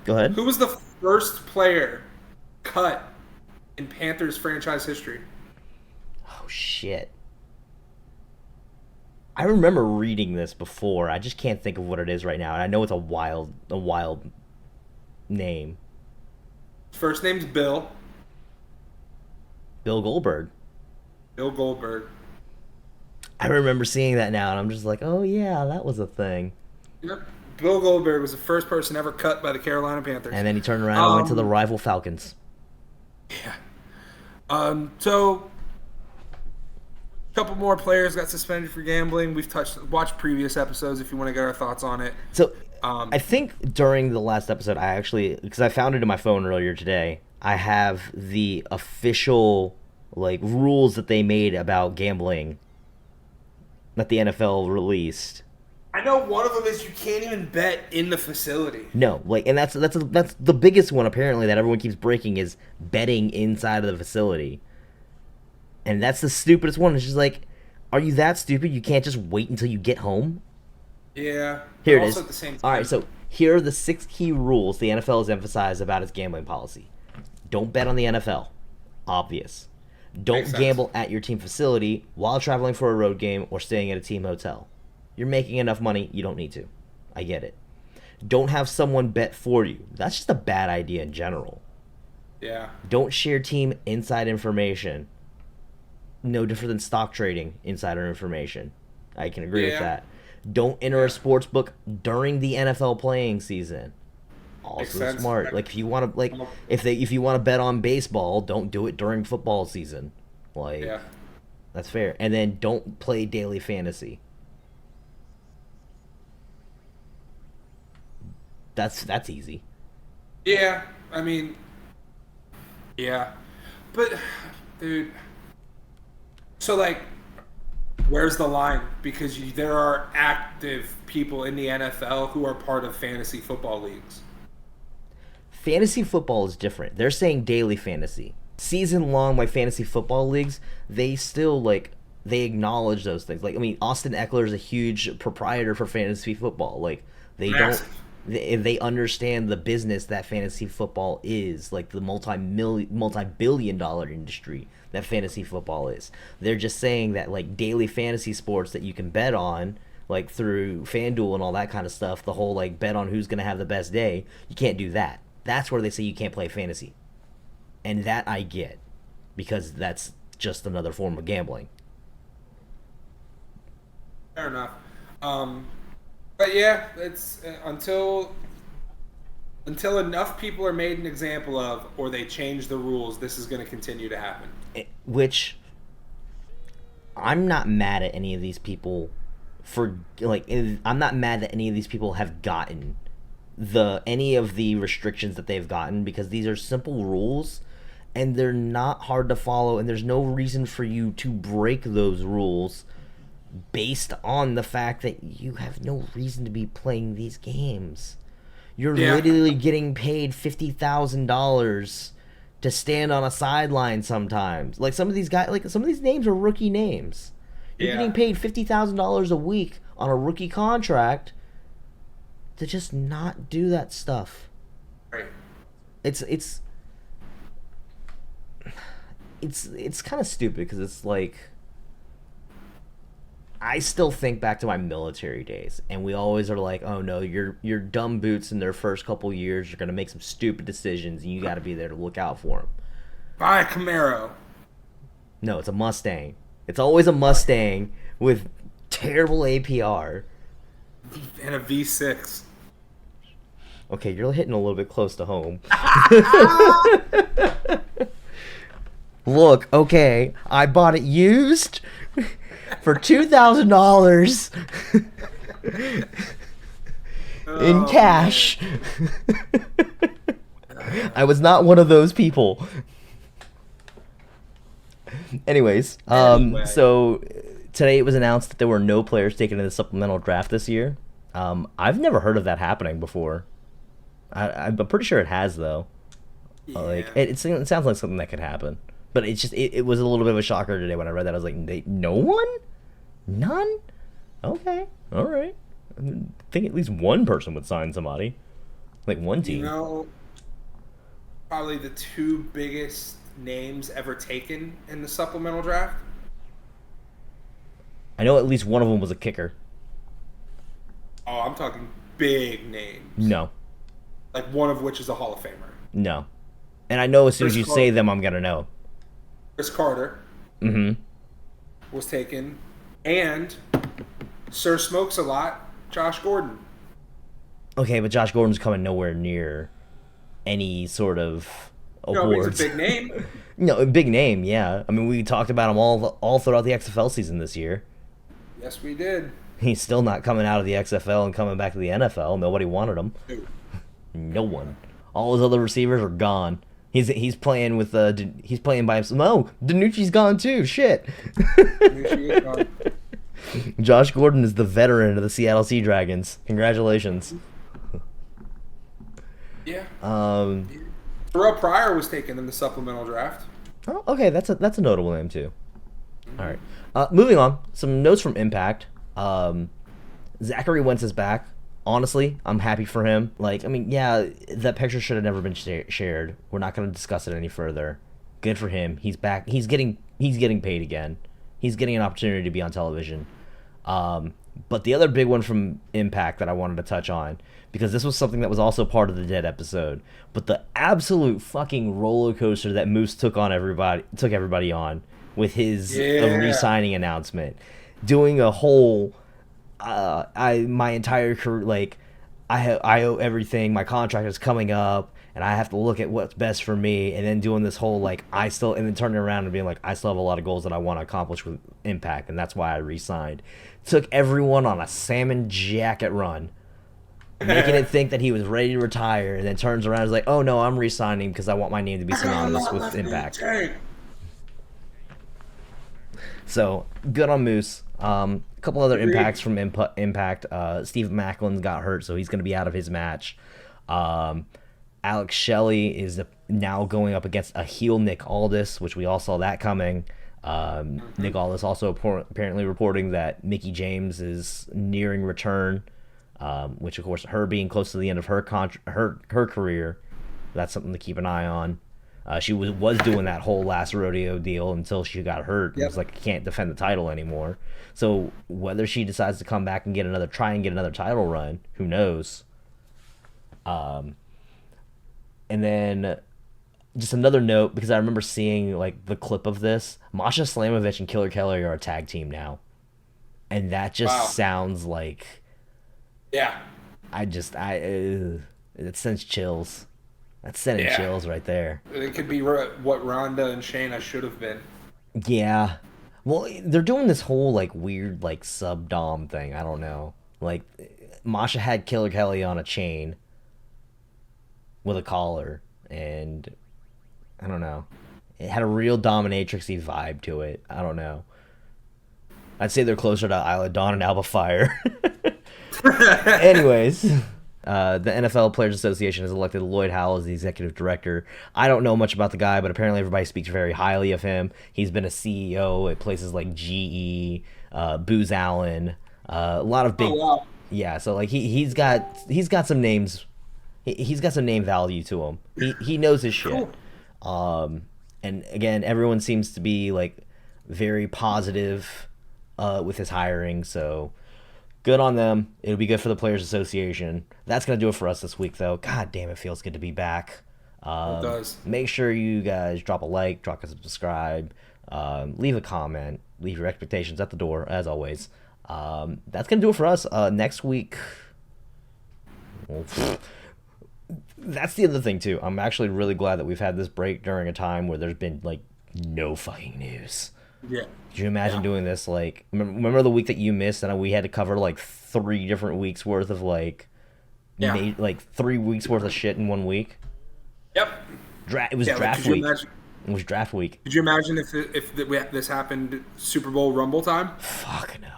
Go ahead. who was the first player cut in Panthers franchise history? Oh shit. I remember reading this before. I just can't think of what it is right now. And I know it's a wild name. First name's Bill. Bill Goldberg. Bill Goldberg. I remember seeing that now, and I'm just like, oh yeah, that was a thing. Yep. Bill Goldberg was the first person ever cut by the Carolina Panthers. And then he turned around and went to the rival Falcons. Yeah. So a couple more players got suspended for gambling. We've watched previous episodes if you want to get our thoughts on it. So I think during the last episode, I actually, because I found it in my phone earlier today, I have the official like rules that they made about gambling that the NFL released. I know one of them is you can't even bet in the facility. No, like, and that's the biggest one apparently that everyone keeps breaking is betting inside of the facility. And that's the stupidest one. It's just like, are you that stupid? You can't just wait until you get home? Yeah. Here it also is. At the same time. All right, so here are the 6 key rules the NFL has emphasized about its gambling policy. Don't bet on the NFL. Obvious. Don't Makes sense. gamble at your team facility while traveling for a road game or staying at a team hotel. You're making enough money, you don't need to. I get it. Don't have someone bet for you. That's just a bad idea in general. Yeah. Don't share team inside information. No different than stock trading insider information. I can agree with that. Don't enter a sports book during the NFL playing season. Also smart. Like if you want to, like if you want to bet on baseball, don't do it during football season. Like that's fair. And then don't play daily fantasy. That's easy. Yeah, I mean, yeah, but dude, so like, where's the line? Because there are active people in the NFL who are part of fantasy football leagues. Fantasy football is different. They're saying daily fantasy. Season long, like fantasy football leagues, they still like they acknowledge those things. Like I mean, Austin Eckler is a huge proprietor for fantasy football. Like they Massive. they understand the business that fantasy football is, like the multi-billion-dollar industry that fantasy football is. They're just saying that like daily fantasy sports that you can bet on, like through FanDuel and all that kind of stuff, the whole like bet on who's going to have the best day, you can't do that. That's where they say you can't play fantasy. And that I get, because that's just another form of gambling. Fair enough. But yeah, it's until enough people are made an example of, or they change the rules, this is going to continue to happen. Which I'm not mad at any of these people for, like, I'm not mad that any of these people have gotten any of the restrictions that they've gotten, because these are simple rules and they're not hard to follow, and there's no reason for you to break those rules based on the fact that you have no reason to be playing these games. You're literally getting paid $50,000 to stand on a sideline sometimes. Like some of these guys, like some of these names are rookie names. You're getting paid $50,000 a week on a rookie contract to just not do that stuff. Right. It's kind of stupid, because it's like, I still think back to my military days, and we always are like, oh no, your dumb boots in their first couple years are going to make some stupid decisions, and you got to be there to look out for them. Buy a Camaro. No, it's a Mustang. It's always a Mustang with terrible APR. And a V6. Okay, you're hitting a little bit close to home. Look, okay, I bought it used for $2,000 in cash. I was not one of those people. Anyways, so today it was announced that there were no players taken in the supplemental draft this year. I've never heard of that happening before. I'm pretty sure it has, though. Yeah. Like it sounds like something that could happen. But it's just it was a little bit of a shocker today when I read that. I was like, no one? None? Okay. All right. I think at least one person would sign somebody. Like one team. You know, probably the two biggest names ever taken in the supplemental draft? I know at least one of them was a kicker. Oh, I'm talking big names. No. Like one of which is a Hall of Famer. No. And I know as soon as you Chris say them, I'm going to know. Chris Carter Mm-hmm. was taken. And Sir Smokes a Lot, Josh Gordon. Okay, but Josh Gordon's coming nowhere near any sort of No, awards. he's a big name. No, a big name, yeah. I mean, we talked about him all throughout the XFL season this year. Yes, we did. He's still not coming out of the XFL and coming back to the NFL. Nobody wanted him. Dude. No one. All his other receivers are gone. He's playing with he's playing by himself. No, DiNucci's gone too. Shit. DiNucci is gone. Josh Gordon is the veteran of the Seattle Sea Dragons. Congratulations. Yeah. Um. Terrell Pryor was taken in the supplemental draft. Oh, okay, that's a notable name too. All right. Moving on. Some notes from Impact. Zachary Wentz is back. Honestly, I'm happy for him. Like, I mean, yeah, that picture should have never been shared. We're not going to discuss it any further. Good for him. He's back. He's getting paid again. He's getting an opportunity to be on television. But the other big one from Impact that I wanted to touch on, because this was something that was also part of the Dead episode, but the absolute fucking roller coaster that Moose took everybody on with his re-signing announcement, doing a whole my entire career, like I owe everything, my contract is coming up and I have to look at what's best for me, and then doing this whole and then turning around and being like, I still have a lot of goals that I want to accomplish with Impact, and that's why I re-signed. Took everyone on a salmon jacket run, making it think that he was ready to retire, and then turns around and is like, oh no, I'm re-signing because I want my name to be synonymous with Impact. So good on Moose. A couple other impacts from Impact. Steve Macklin's got hurt, so he's going to be out of his match. Alex Shelley is now going up against a heel Nick Aldis, which we all saw that coming. Nick Aldis also apparently reporting that Mickie James is nearing return, which of course, her being close to the end of her career, that's something to keep an eye on. She was doing that whole last rodeo deal until she got hurt. Yep. It was like, I can't defend the title anymore. So whether she decides to come back and try and get another title run, who knows? And then just another note, because I remember seeing the clip of this. Masha Slamovich and Killer Kelly are a tag team now, and that just sounds like, yeah. It sends chills. That's sending chills right there. It could be what Ronda and Shayna should have been. Yeah. Well, they're doing this whole weird sub-dom thing. I don't know. Masha had Killer Kelly on a chain with a collar, and I don't know. It had a real dominatrix-y vibe to it. I don't know. I'd say they're closer to Isla Dawn and Alba Fire. Anyways, the NFL Players Association has elected Lloyd Howell as the executive director. I don't know much about the guy, but apparently everybody speaks very highly of him. He's been a CEO at places like GE, Booz Allen, a lot of big. Oh, wow. Yeah, so he's got some names. He's got some name value to him. He knows his shit. Cool. And again, everyone seems to be very positive with his hiring. So good on them. It'll be good for the Players Association. That's gonna do it for us this week, though. God damn, it feels good to be back. It does. Make sure you guys drop a like, drop a subscribe. Leave a comment. Leave your expectations at the door, as always. That's going to do it for us. Next week... Well, that's the other thing, too. I'm actually really glad that we've had this break during a time where there's been, like, no fucking news. Yeah. Could you imagine doing this? Like, remember the week that you missed and we had to cover, like, 3 different weeks worth of, like... Yeah. Like 3 weeks worth of shit in 1 week? Yep. It was draft week. It was draft week. Could you imagine if this happened Super Bowl Rumble time? Fuck no.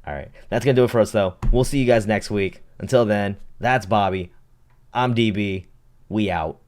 All right. That's going to do it for us, though. We'll see you guys next week. Until then, that's Bobby. I'm DB. We out.